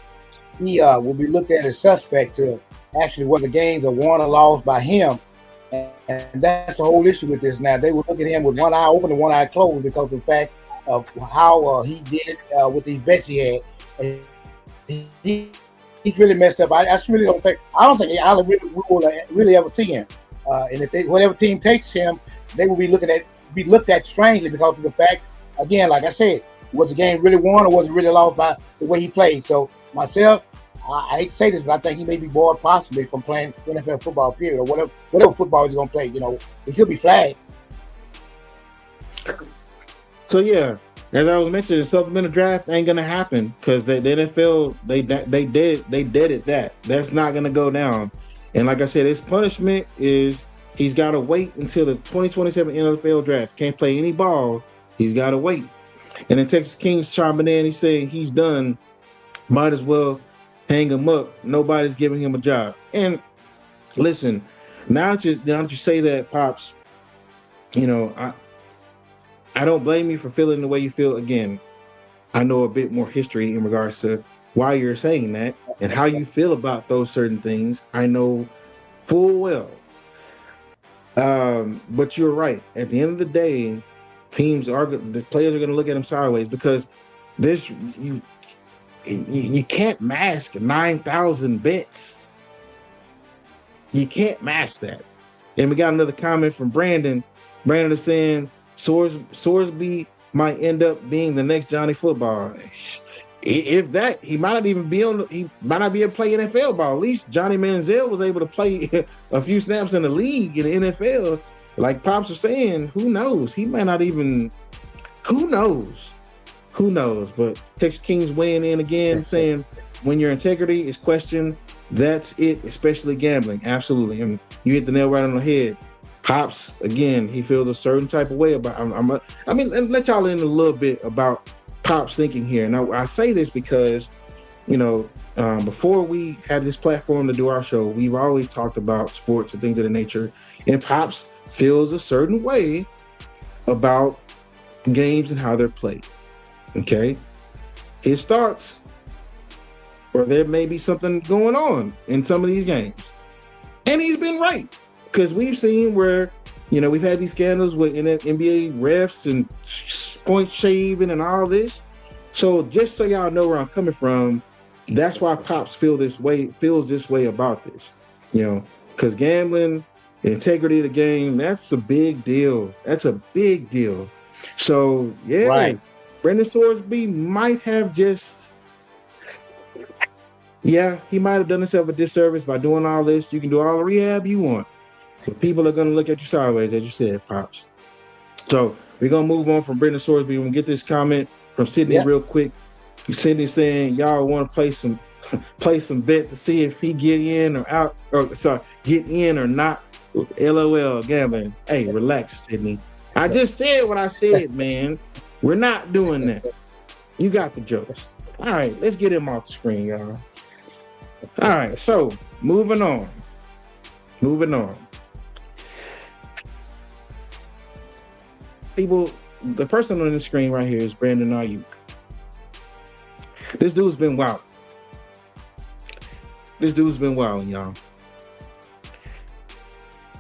he will be looked at as suspect to actually whether games are won or lost by him. And that's the whole issue with this now. They will look at him with one eye open and one eye closed because of the fact of how he did with these bets he had. And he's really messed up. I don't think Allen will really ever see him. And if whatever team takes him, they will be looked at strangely because of the fact, again, like I said, was the game really won or was it really lost by the way he played? So myself, I hate to say this, but I think he may be bored possibly from playing NFL football, period, or whatever football he's going to play. You know, he could be flagged. So yeah, as I was mentioning, the supplemental draft ain't gonna happen because the NFL they did it. That's not gonna go down. And like I said, his punishment is he's got to wait until the 2027 NFL draft. Can't play any ball. He's got to wait. And then Texas Kings chiming in, he's saying he's done. Might as well hang him up. Nobody's giving him a job. And listen, now that you say that, Pops, you know, I don't blame you for feeling the way you feel. Again, I know a bit more history in regards to why you're saying that and how you feel about those certain things. I know full well. But you're right. At the end of the day, the players are going to look at him sideways because you can't mask 9,000 bets. You can't mask that. And we got another comment from Brandon. Brandon is saying Sorsby might end up being the next Johnny Football. If that, he might not even be able to play NFL ball. At least Johnny Manziel was able to play a few snaps in the league in the NFL. Like Pops was saying, who knows? He might not even. Who knows? Who knows? But Texas Kings weighing in again, saying when your integrity is questioned, that's it. Especially gambling. Absolutely. I mean, you hit the nail right on the head. Pops, again, he feels a certain type of way about. I mean, let y'all in a little bit about Pops thinking here. Now, I say this because, you know, before we had this platform to do our show, we've always talked about sports and things of that nature. And Pops feels a certain way about games and how they're played. Okay? His thoughts, or there may be something going on in some of these games. And he's been right. Because we've seen where, you know, we've had these scandals with NBA refs and point shaving and all this. So just so y'all know where I'm coming from, that's why Pops feels this way about this. You know, because gambling, the integrity of the game, that's a big deal. That's a big deal. So yeah, right. Brendan Sorsby might have he might have done himself a disservice by doing all this. You can do all the rehab you want. But people are going to look at you sideways, as you said, Pops. So we're going to move on from Brendan Sorsby. We're going to get this comment from Sydney real quick. Sydney saying, y'all want to play some bet to see if he get in or out, get in or not. LOL, gambling. Hey, relax, Sydney. I just said what I said, man. We're not doing that. You got the jokes. All right, let's get him off the screen, y'all. All right, so moving on. People, the person on the screen right here is Brandon Ayuk. This dude's been wild. Y'all.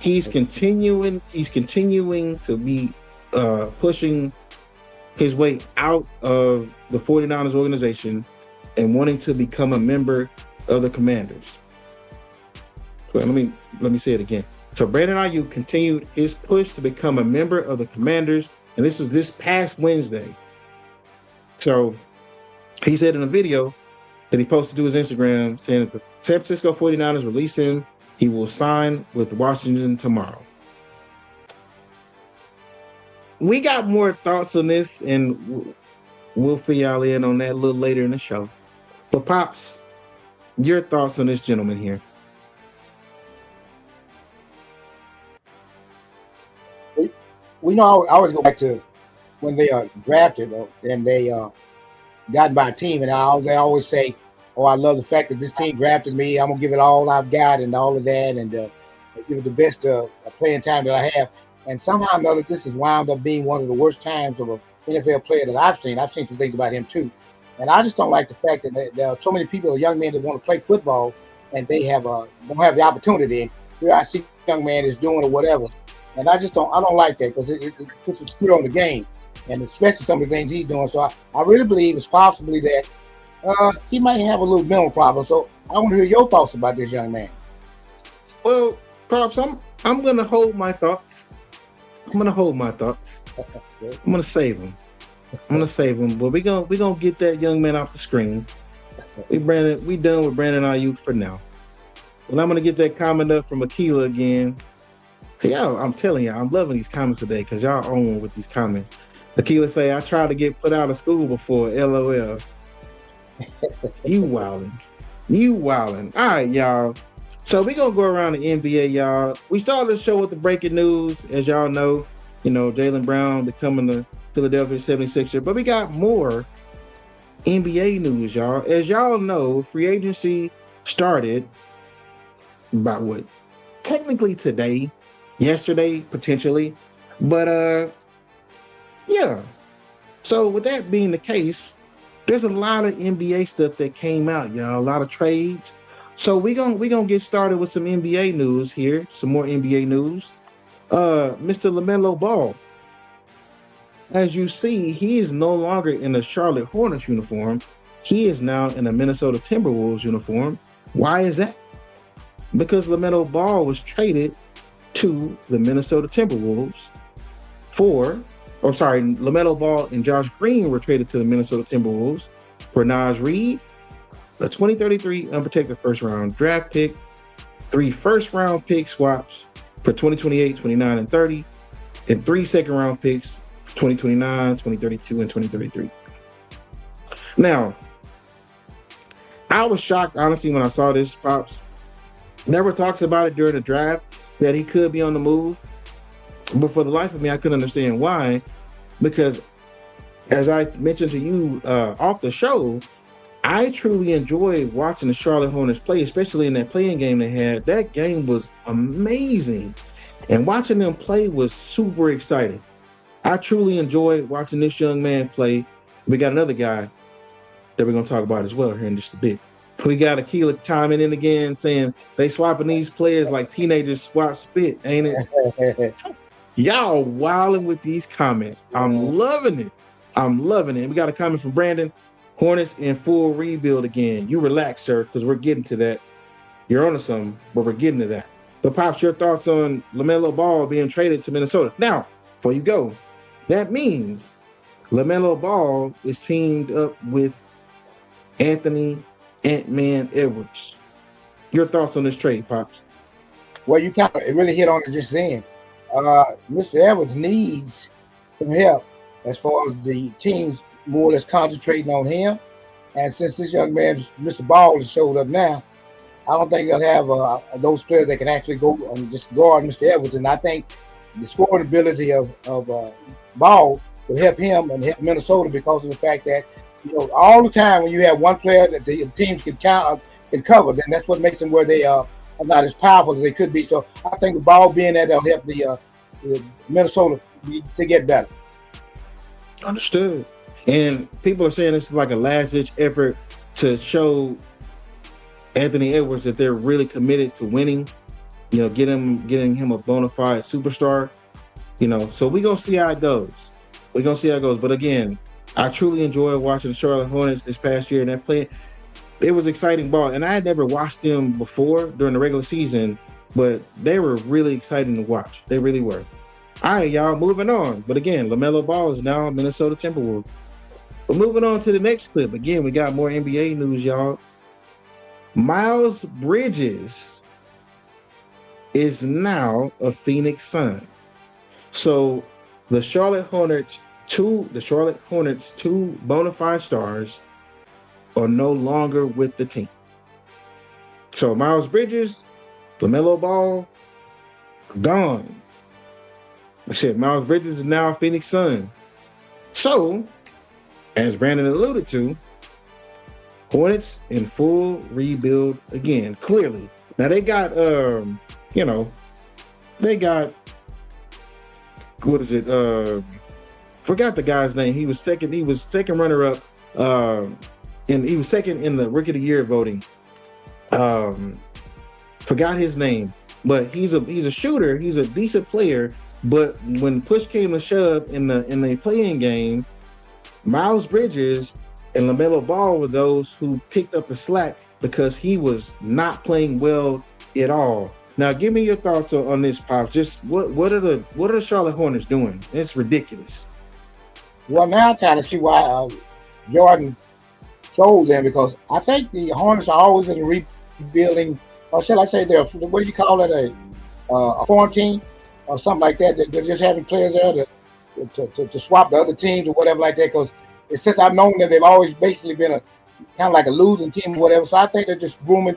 He's continuing to be pushing his way out of the 49ers organization and wanting to become a member of the Commanders. So let me say it again. So Brandon Ayuk continued his push to become a member of the Commanders, and this was this past Wednesday. So he said in a video that he posted to his Instagram saying that the San Francisco 49ers release him, he will sign with Washington tomorrow. We got more thoughts on this, and we'll fill y'all in on that a little later in the show. But Pops, your thoughts on this gentleman here? We know I always go back to when they are drafted and they gotten by a team, and I always say, "Oh, I love the fact that this team drafted me. I'm gonna give it all I've got and all of that, and give it the best playing time that I have." And somehow or another, this has wound up being one of the worst times of an NFL player that I've seen. I've seen some things about him too, and I just don't like the fact that there are so many people, young men, that want to play football, and they don't have the opportunity. And here I see a young man is doing or whatever. And I don't like that because it puts a screw on the game, and especially some of the things he's doing. So I really believe it's possibly that he might have a little mental problem. So I want to hear your thoughts about this young man. Well, Pops, I'm going to hold my thoughts. I'm going to save them. I'm gonna save him, but we gonna get that young man off the screen. We done with Brandon Ayuk for now. Well, I'm gonna get that comment up from Akila again. See, y'all, I'm telling you, I'm loving these comments today because y'all own one with these comments. Akila say, I tried to get put out of school before. LOL. You wildin'. You wildin'. All right, y'all. So we gonna go around the NBA, y'all. We started the show with the breaking news, as y'all know. You know, Jaylen Brown becoming the Philadelphia 76er. But we got more NBA news, y'all. As y'all know, free agency started about what? Technically today, yesterday, potentially. But yeah. So with that being the case, there's a lot of NBA stuff that came out, y'all. A lot of trades. So we gonna get started with some NBA news here. Some more NBA news. Mr. LaMelo Ball. As you see, he is no longer in a Charlotte Hornets uniform. He is now in a Minnesota Timberwolves uniform. Why is that? Because LaMelo Ball was traded to the Minnesota Timberwolves LaMelo Ball and Josh Green were traded to the Minnesota Timberwolves for Naz Reid, a 2033 unprotected first-round draft pick, 3 first-round pick swaps for 2028, 29, and 30, and 3 second-round picks, 2029, 2032, and 2033. Now, I was shocked, honestly, when I saw this, Pops. Never talks about it during the draft that he could be on the move. But for the life of me, I couldn't understand why. Because as I mentioned to you off the show, I truly enjoyed watching the Charlotte Hornets play, especially in that playing game they had. That game was amazing. And watching them play was super exciting. I truly enjoyed watching this young man play. We got another guy that we're going to talk about as well here in just a bit. We got Akila chiming in again saying they swapping these players like teenagers swap spit, ain't it? Y'all wilding with these comments. I'm loving it. I'm loving it. We got a comment from Brandon. Hornets in full rebuild again. You relax, sir, because we're getting to that. You're onto something, but we're getting to that. But Pops, your thoughts on LaMelo Ball being traded to Minnesota. Now, before you go, that means LaMelo Ball is teamed up with Anthony Ant-Man Edwards. Your thoughts on this trade, Pops? Well, you kind of really hit on it just then. Mr. Edwards needs some help as far as the teams more or less concentrating on him. And since this young man, Mr. Ball, has showed up now, I don't think they'll have those players that can actually go and just guard Mr. Edwards. And I think the scoring ability of Ball will help him and help Minnesota because of the fact that, you know, all the time when you have one player that the teams can cover, then that's what makes them where they are not as powerful as they could be. So I think the Ball being there, they'll help the Minnesota to get better. Understood. And people are saying this is like a last-ditch effort to show Anthony Edwards that they're really committed to winning. You know, getting him a bona fide superstar. You know, so we're gonna see how it goes. We're gonna see how it goes. But again, I truly enjoyed watching the Charlotte Hornets this past year, and that play, it was exciting ball. And I had never watched them before during the regular season, but they were really exciting to watch. They really were. All right, y'all, moving on. But again, LaMelo Ball is now Minnesota Timberwolves. But moving on to the next clip. Again, we got more NBA news, y'all. Miles Bridges is now a Phoenix Sun. So the Charlotte Hornets, two bona fide stars are no longer with the team. So Miles Bridges, LaMelo Ball, gone. I said Miles Bridges is now a Phoenix Sun. So, as Brandon alluded to, Hornets in full rebuild again, clearly. Now they got, what is it? Forgot the guy's name. He was second runner up, and he was second in the Rookie of the Year voting. Forgot his name, but he's a shooter. He's a decent player. But when push came to shove in the playing game, Miles Bridges and LaMelo Ball were those who picked up the slack because he was not playing well at all. Now, give me your thoughts on this, Pops. Just what are the Charlotte Hornets doing? It's ridiculous. Well, now I kind of see why Jordan sold them, because I think the Hornets are always in a rebuilding, or shall I say, they're, what do you call it, a quarantine or something like that. They're just having players there to swap the other teams or whatever like that. Because since I've known them, they've always basically been a kind of like a losing team or whatever. So I think they're just grooming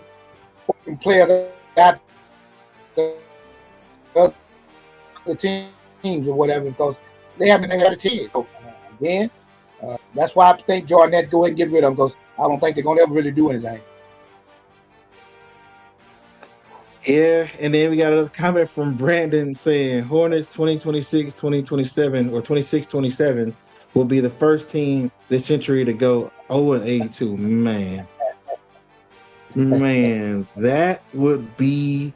players out the other teams or whatever, because they haven't got a team. So again, that's why I think Jordan had to go ahead and get rid of them, because I don't think they're going to ever really do anything. Yeah, and then we got another comment from Brandon saying Hornets 2026, 2027, or 26, 27 will be the first team this century to go 0-82. Man, that would be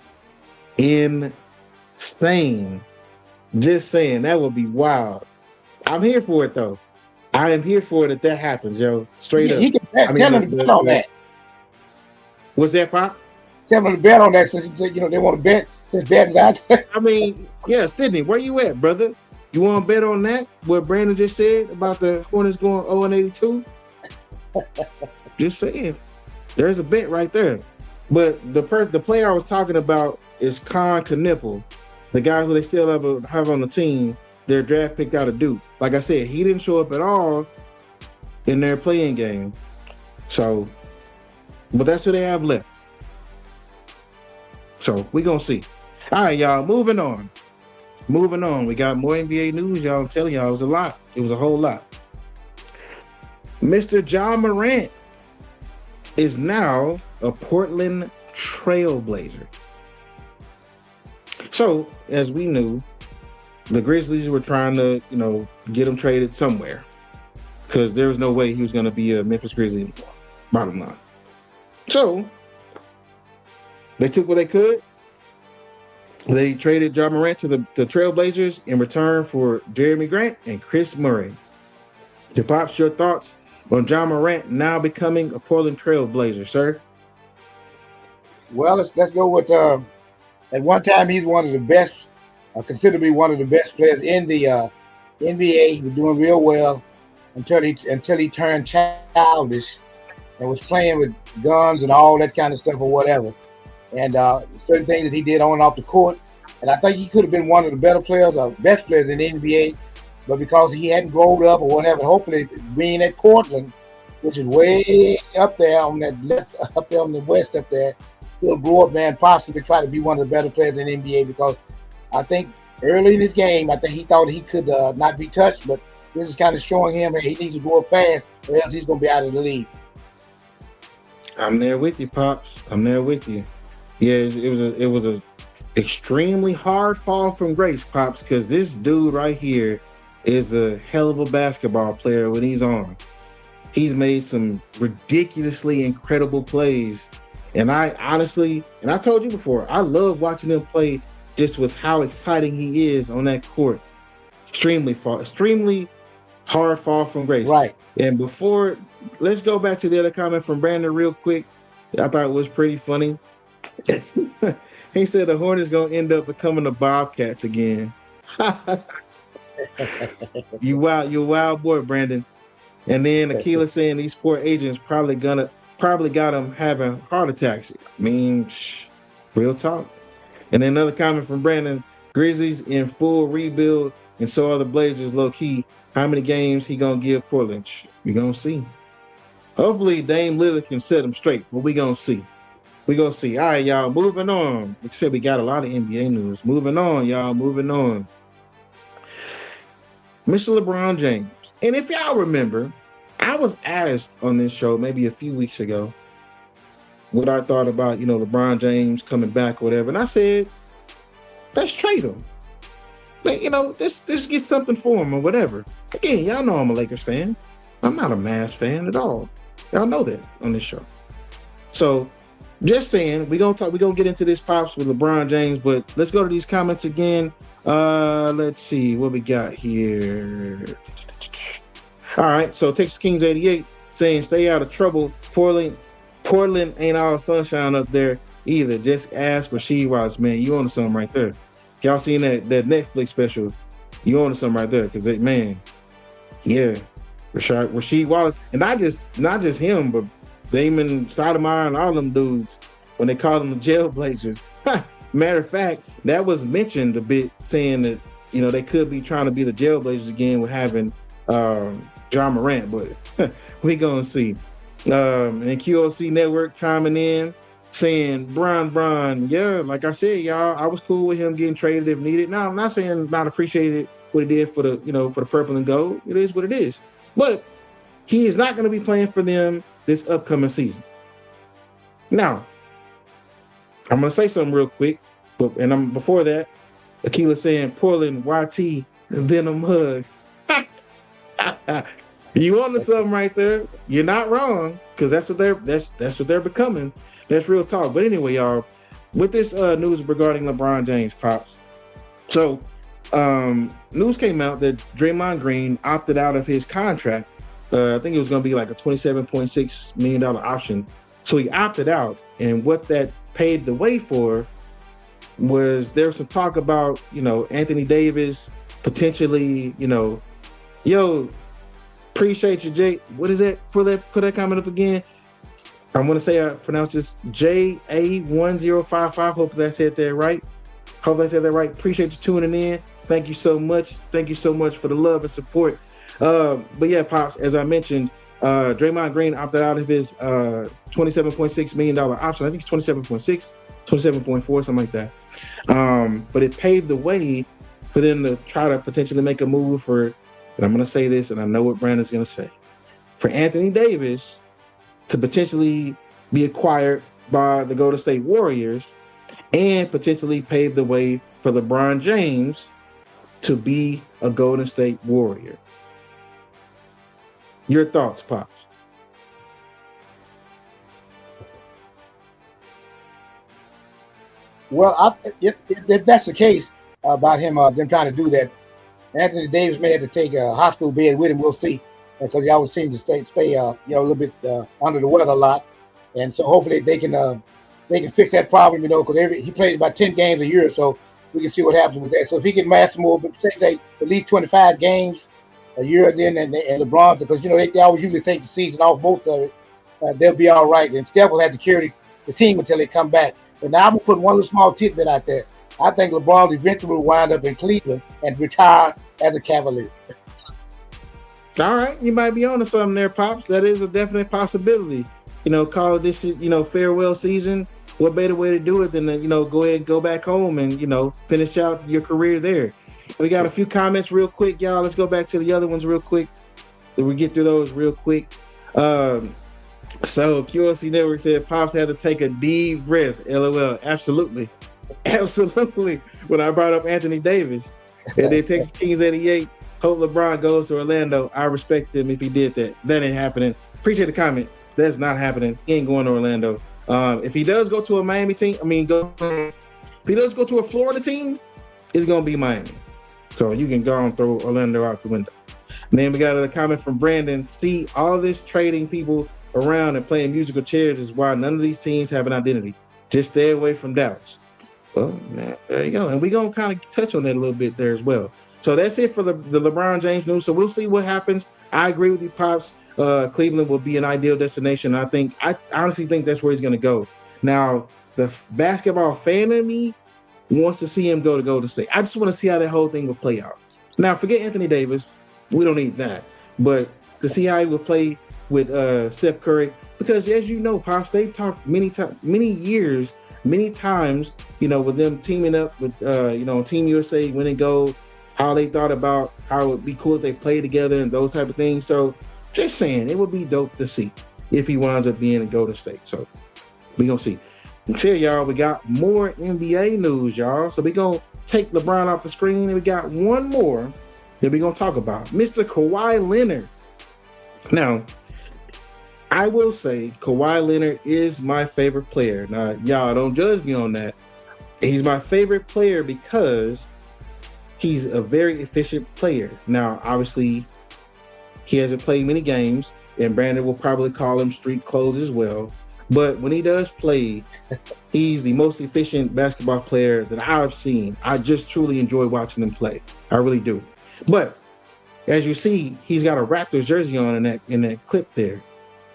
insane. Just saying, that would be wild. I'm here for it, though. I am here for it if that happens, yo. Straight up. He can tell him to bet on that. What's that, Pop? Tell them to bet on that, since they want to bet. Since betting's out there. I mean, yeah, Sydney, where you at, brother? You want to bet on that? What Brandon just said about the Hornets going 0-82? Just saying, there's a bet right there. But the player I was talking about is Con Kniffel, the guy who they still have on the team. Their draft pick out of Duke. Like I said, he didn't show up at all in their playing game. So, but that's who they have left. So we're going to see. All right, y'all, moving on. We got more NBA news, y'all. I'm telling y'all, it was a lot. It was a whole lot. Mr. Ja Morant is now a Portland Trailblazer. So, as we knew, the Grizzlies were trying to, get him traded somewhere, because there was no way he was going to be a Memphis Grizzly anymore, bottom line. So, they took what they could. They traded Ja Morant to the Trailblazers in return for Jeremy Grant and Chris Murray. Pops, your thoughts on Ja Morant now becoming a Portland Trailblazer, sir? Well, let's go with at one time he's one of the best, considered to be one of the best players in the NBA. He was doing real well until he turned childish and was playing with guns and all that kind of stuff or whatever. And certain things that he did on and off the court. And I think he could have been one of the better players, or best players in the NBA. But because he hadn't grown up or whatever, hopefully being at Portland, which is way up there on that left, up there on the west up there, he'll grow up, man, possibly try to be one of the better players in the NBA. Because I think early in his game, I think he thought he could not be touched, but this is kind of showing him that he needs to go up fast, or else he's going to be out of the league. I'm there with you, Pops. I'm there with you. Yeah, it was a extremely hard fall from grace, Pops, because this dude right here is a hell of a basketball player when he's on. He's made some ridiculously incredible plays. And I honestly, and I told you before, I love watching him play just with how exciting he is on that court. Extremely hard fall from grace. Right. And before, let's go back to the other comment from Brandon real quick. I thought it was pretty funny. He said the Hornets gonna end up becoming the Bobcats again. You wild boy, Brandon. And then Akila saying these poor agents probably got him having heart attacks. I mean, real talk. And then another comment from Brandon: Grizzlies in full rebuild, and so are the Blazers low key. How many games he gonna give Portland? We gonna see. Hopefully Dame Lillard can set them straight, but we gonna see. All right, y'all, moving on. Like I said, we got a lot of NBA news. Moving on, y'all, moving on. Mr. LeBron James. And if y'all remember, I was asked on this show maybe a few weeks ago what I thought about, LeBron James coming back or whatever. And I said, let's trade him. Let's get something for him or whatever. Again, y'all know I'm a Lakers fan. I'm not a Mavs fan at all. Y'all know that on this show. So, just saying, we're gonna get into this, Pops, with LeBron James, but let's go to these comments again. Let's see what we got here. All right, so Texas Kings 88 saying stay out of trouble. Portland ain't all sunshine up there either. Just ask Rasheed Wallace, man. You on to something right there. Y'all seen that Netflix special? You on to something right there, because man, Yeah, Rasheed Wallace, and not just him, but Damon Stoudemire and all them dudes when they call them the Jailblazers. Matter of fact, that was mentioned a bit, saying that they could be trying to be the Jailblazers again with having John Morant, but we gonna see. And QOC Network chiming in saying Bron, yeah, like I said, y'all, I was cool with him getting traded if needed. Now, I'm not saying not appreciated what he did for the for the purple and gold. It is what it is. But he is not going to be playing for them this upcoming season. Now, I'm going to say something real quick, before that, Akila saying Portland YT then a mug. You on to something right there? You're not wrong, because that's what they're becoming. That's real talk. But anyway, y'all, with this news regarding LeBron James, Pops. So, news came out that Draymond Green opted out of his contract. I think it was going to be like a $27.6 million option. So he opted out. And what that paved the way for was there was some talk about, Anthony Davis potentially, appreciate you, Jay. What is that? Put that comment up again. I'm going to say I pronounce this JA1055. Hope I said that right. Appreciate you tuning in. Thank you so much. Thank you so much for the love and support. But yeah, Pops, as I mentioned, Draymond Green opted out of his $27.6 million option. I think it's 27.6, 27.4, something like that. But it paved the way for them to try to potentially make a move for, and I'm going to say this, and I know what Brandon's going to say, for Anthony Davis to potentially be acquired by the Golden State Warriors and potentially pave the way for LeBron James to be a Golden State Warrior. Your thoughts, Pops? Well, if that's the case about him, them trying to do that, Anthony Davis may have to take a hospital bed with him. We'll see, because he always seems to stay a little bit under the weather a lot, and so hopefully they can fix that problem. Because he plays about 10 games a year, so we can see what happens with that. So if he can master more, but say at least 25 games a year, then and LeBron, because they always usually take the season off most of it, they'll be all right. And Steph will have to carry the team until they come back. But now I'm gonna put one little small tidbit out there. I think LeBron eventually will wind up in Cleveland and retire as a Cavalier. All right, you might be on to something there, Pops. That is a definite possibility. Call it this, farewell season. What better way to do it than to, go ahead and go back home and, finish out your career there. We got a few comments real quick, y'all. Let's go back to the other ones real quick. We get through those real quick. So QLC Network said Pops had to take a deep breath. LOL. Absolutely. When I brought up Anthony Davis. And then Texas Kings 88. Hope LeBron goes to Orlando. I respect him if he did that. That ain't happening. Appreciate the comment. That's not happening. He ain't going to Orlando. If he does go to a Miami team, if he does go to a Florida team, it's going to be Miami. So you can go and throw Orlando out the window. And then we got a comment from Brandon. See, all this trading people around and playing musical chairs is why none of these teams have an identity. Just stay away from Dallas. Well, man, there you go. And we're going to kind of touch on that a little bit there as well. So that's it for the LeBron James news. So we'll see what happens. I agree with you, Pops. Cleveland will be an ideal destination. I honestly think that's where he's going to go. Now, the basketball fan in me wants to see him go to Golden State. I just want to see how that whole thing will play out. Now, forget Anthony Davis. We don't need that. But to see how he will play with Steph Curry, because as you know, Pops, they've talked many times, with them teaming up with, Team USA, winning gold, how they thought about how it would be cool if they played together and those type of things. So just saying, it would be dope to see if he winds up being in Golden State. So we gonna see. Here, y'all, we got more NBA news, y'all. So we gonna take LeBron off the screen, and we got one more that we gonna talk about. Mr. Kawhi Leonard. Now, I will say Kawhi Leonard is my favorite player. Now, y'all don't judge me on that. He's my favorite player because he's a very efficient player. Now, obviously, he hasn't played many games, and Brandon will probably call him street clothes as well. But when he does play, he's the most efficient basketball player that I've seen. I just truly enjoy watching him play. I really do. But as you see, he's got a Raptors jersey on in that clip there.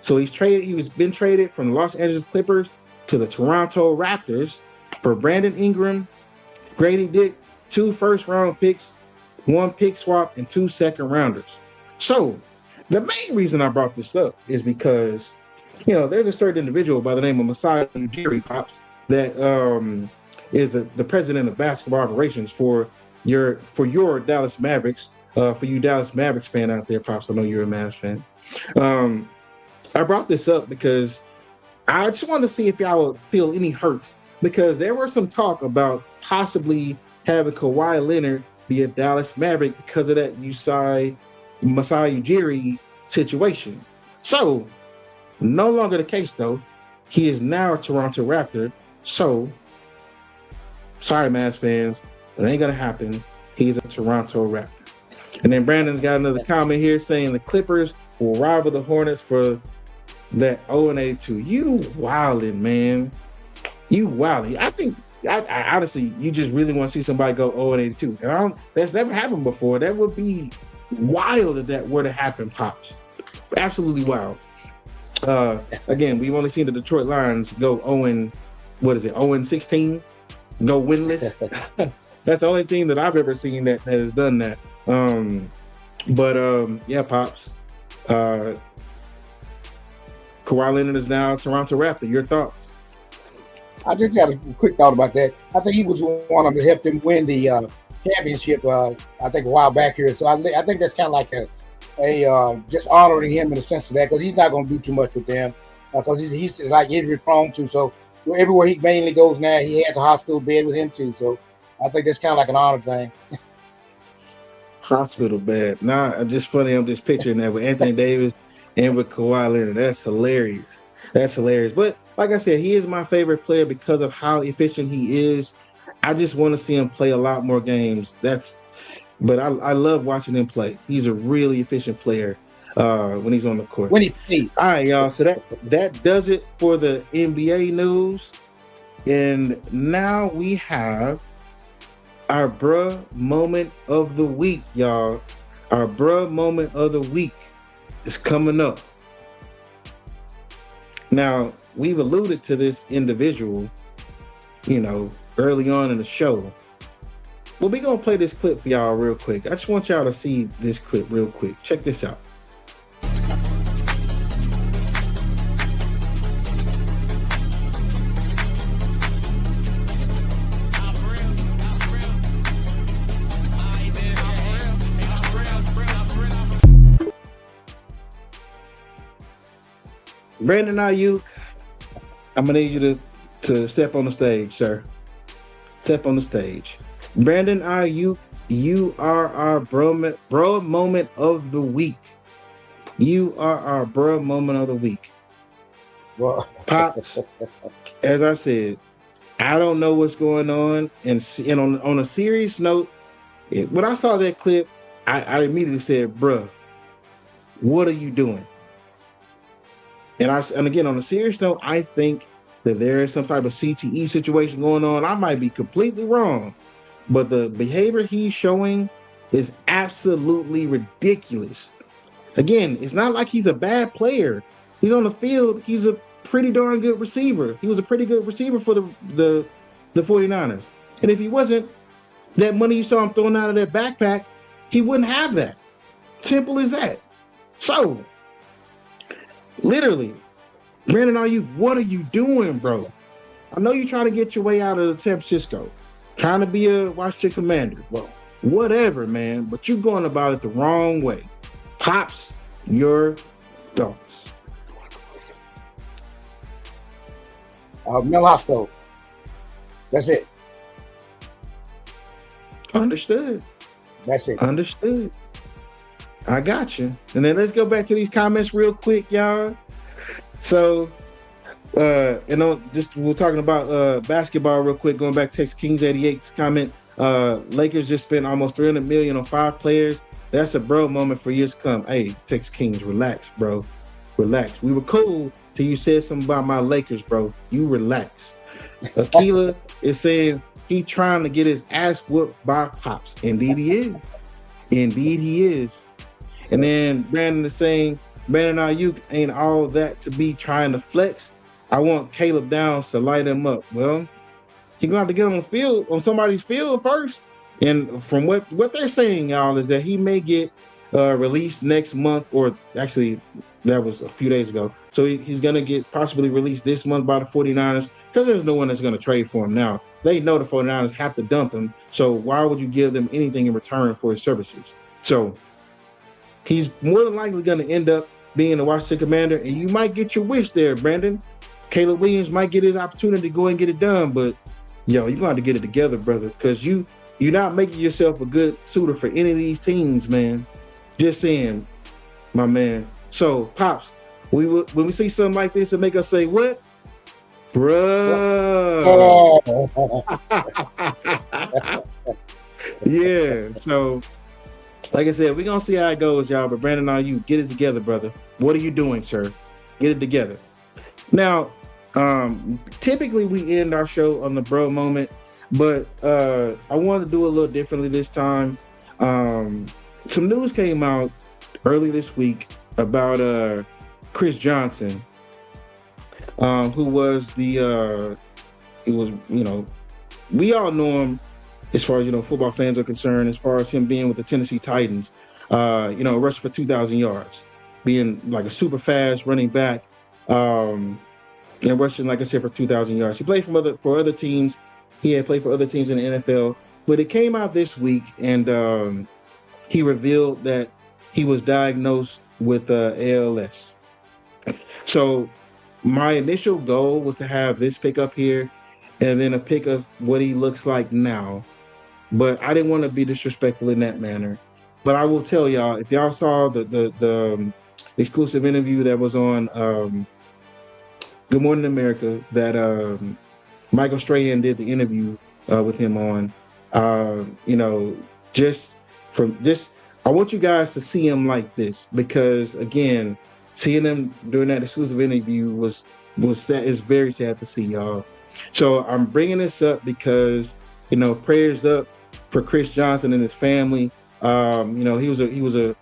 So he's been traded from the Los Angeles Clippers to the Toronto Raptors for Brandon Ingram, Grady Dick, 2 first-round picks, 1 pick swap, and 2 second-rounders. So the main reason I brought this up is because, there's a certain individual by the name of Masai Ujiri, Pops, that is the president of basketball operations for your Dallas Mavericks. For you Dallas Mavericks fan out there, Pops, I know you're a Mavs fan. I brought this up because I just wanted to see if y'all would feel any hurt, because there was some talk about possibly having Kawhi Leonard be a Dallas Maverick because of that Masai Ujiri situation. So, no longer the case, though. He is now a Toronto Raptor. So, sorry, Mavs fans, but it ain't going to happen. He's a Toronto Raptor. And then Brandon's got another comment here saying the Clippers will rival the Hornets for that 0-82. You wildin', man. You wildin'. I think, I honestly, you just really want to see somebody go 0-82. And that's never happened before. That would be wild if that were to happen, Pops. Absolutely wild. Again, we've only seen the Detroit Lions go 0-16, go winless. That's the only team that I've ever seen that has done that. Yeah, Pops. Kawhi Leonard is now Toronto Raptor. Your thoughts? I just got a quick thought about that. I think he was one of them that helped him win the championship, I think, a while back here. So I think that's kind of like a just honoring him in the sense of that, because he's not going to do too much with them, because he's like injury prone too. So everywhere he mainly goes now, he has a hospital bed with him too. So I think that's kind of like an honor thing. Hospital bed. Nah, just funny. I'm just picturing that with Anthony Davis and with Kawhi Leonard. That's hilarious. That's hilarious. But like I said, he is my favorite player because of how efficient he is. I just want to see him play a lot more games. But I love watching him play. He's a really efficient player when he's on the court. When he plays. All right, y'all. So that does it for the NBA news. And now we have our bruh moment of the week, y'all. Our bruh moment of the week is coming up. Now, we've alluded to this individual, early on in the show. Well, we're going to play this clip for y'all real quick. I just want y'all to see this clip real quick. Check this out. Brandon Aiyuk, I'm going to need you to step on the stage, sir. Step on the stage. Brandon Aiyuk, you are our bro moment of the week. You are our bro moment of the week. Well, Pops, as I said, I don't know what's going on. And on a serious note, when I saw that clip, I immediately said, bruh, what are you doing? And again, on a serious note, I think that there is some type of CTE situation going on. I might be completely wrong, but the behavior he's showing is absolutely ridiculous. Again, it's not like he's a bad player. He's on the field. He's a pretty darn good receiver. He was a pretty good receiver for the 49ers. And if he wasn't, that money you saw him throwing out of that backpack, he wouldn't have that. Simple as that. So, literally, Brandon Aiyuk, what are you doing, bro? I know you're trying to get your way out of San Francisco, trying to be a Washington Commander. Well, whatever, man, but you're going about it the wrong way. Pops, your thoughts. Mel Hospital. That's it. Understood. That's it. Understood. I got you. And then let's go back to these comments real quick, y'all. So, we're talking about basketball real quick. Going back to Texas Kings 88's comment. Lakers just spent almost $300 million on 5 players. That's a bro moment for years to come. Hey, Texas Kings, relax, bro. Relax. We were cool till you said something about my Lakers, bro. You relax. Aquila is saying he trying to get his ass whooped by Pops. Indeed he is. Indeed he is. And then Brandon is saying Brandon Ayuk ain't all that to be trying to flex. I want Caleb Downs to light him up. Well, he's gonna have to get on the field, on somebody's field first. And from what they're saying, y'all, is that he may get released next month, or actually that was a few days ago. So he's gonna get possibly released this month by the 49ers, because there's no one that's gonna trade for him now. They know the 49ers have to dump him. So why would you give them anything in return for his services? So he's more than likely gonna end up being a Washington Commander, and you might get your wish there, Brandon. Caleb Williams might get his opportunity to go and get it done, but yo, you're gonna have to get it together, brother, because you're not making yourself a good suitor for any of these teams, man. Just saying, my man. So, Pops, when we see something like this, it make us say, what? Bruh. Yeah, so, like I said, we're going to see how it goes, y'all, but Brandon, now you get it together, brother. What are you doing, sir? Get it together. Now, typically we end our show on the bro moment, but I wanted to do a little differently this time. Some news came out early this week about Chris Johnson, who was we all know him as far as, football fans are concerned, as far as him being with the Tennessee Titans, rushed for 2,000 yards, being like a super fast running back, and rushing, like I said, for 2,000 yards. He played for other teams. He had played for other teams in the NFL, but it came out this week, and he revealed that he was diagnosed with ALS. So my initial goal was to have this pick up here and then a pick of what he looks like now. But I didn't want to be disrespectful in that manner. But I will tell y'all, if y'all saw the exclusive interview that was on Good Morning America, that Michael Strahan did the interview with him on, I want you guys to see him like this, because again, seeing him during that exclusive interview is very sad to see, y'all. So I'm bringing this up because, prayers up for Chris Johnson and his family. He was a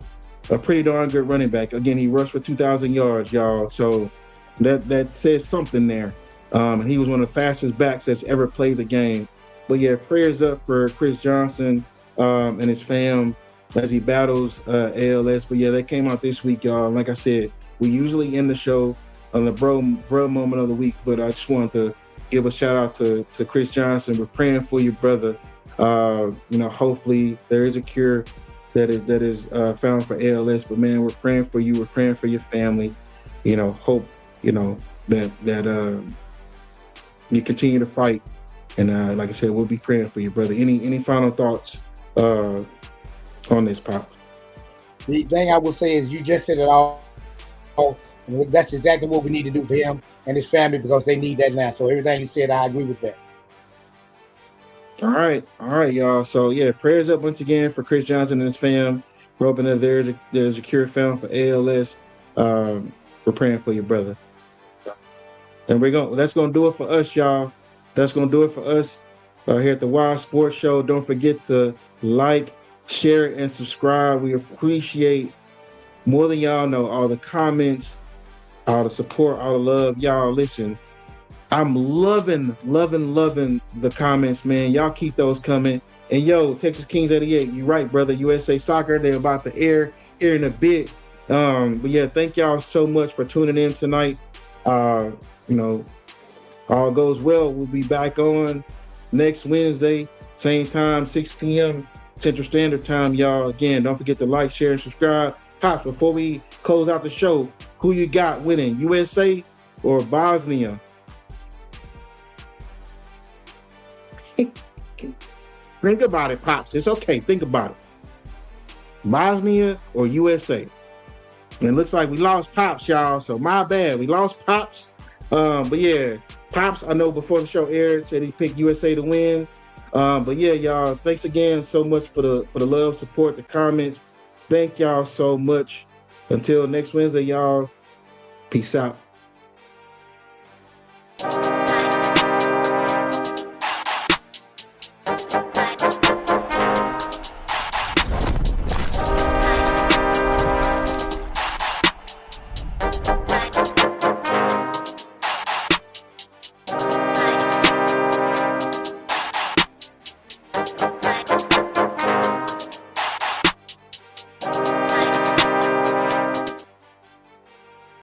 pretty darn good running back. Again, he rushed for 2,000 yards, y'all. So that says something there. And he was one of the fastest backs that's ever played the game. But yeah, prayers up for Chris Johnson and his fam as he battles ALS. But yeah, that came out this week, y'all. Like I said, we usually end the show on the bro moment of the week, but I just wanted to give a shout out to Chris Johnson. We're praying for you, brother. Hopefully there is a cure that is found for ALS. But man, we're praying for you. We're praying for your family. Hope that you continue to fight. And like I said, we'll be praying for you, brother. Any final thoughts on this, Pop? The thing I will say is you just said it all. That's exactly what we need to do for him and his family, because they need that now. So everything you said, I agree with that. All right, y'all. So yeah, prayers up once again for Chris Johnson and his fam. We're hoping that there's a cure found for ALS. We're praying for your brother. And that's gonna do it for us, y'all. That's gonna do it for us here at the Wild Sports Show. Don't forget to like, share, and subscribe. We appreciate, more than y'all know, all the comments, all the support, all the love. Y'all, listen, I'm loving the comments, man. Y'all keep those coming. And yo, Texas Kings 88, you right, brother. USA Soccer, they're about to air here in a bit. But yeah, thank y'all so much for tuning in tonight. All goes well, we'll be back on next Wednesday, same time, 6 p.m. Central Standard Time, y'all. Again, don't forget to like, share, and subscribe. Pops, before we close out the show, who you got winning, USA or Bosnia? Think about it, Pops. It's okay. Think about it. Bosnia or USA? And it looks like we lost Pops, y'all. So my bad. We lost Pops. But yeah, Pops, I know before the show aired, said he picked USA to win. But yeah, y'all, thanks again so much for the love, support, the comments. Thank y'all so much. Until next Wednesday, y'all. Peace out.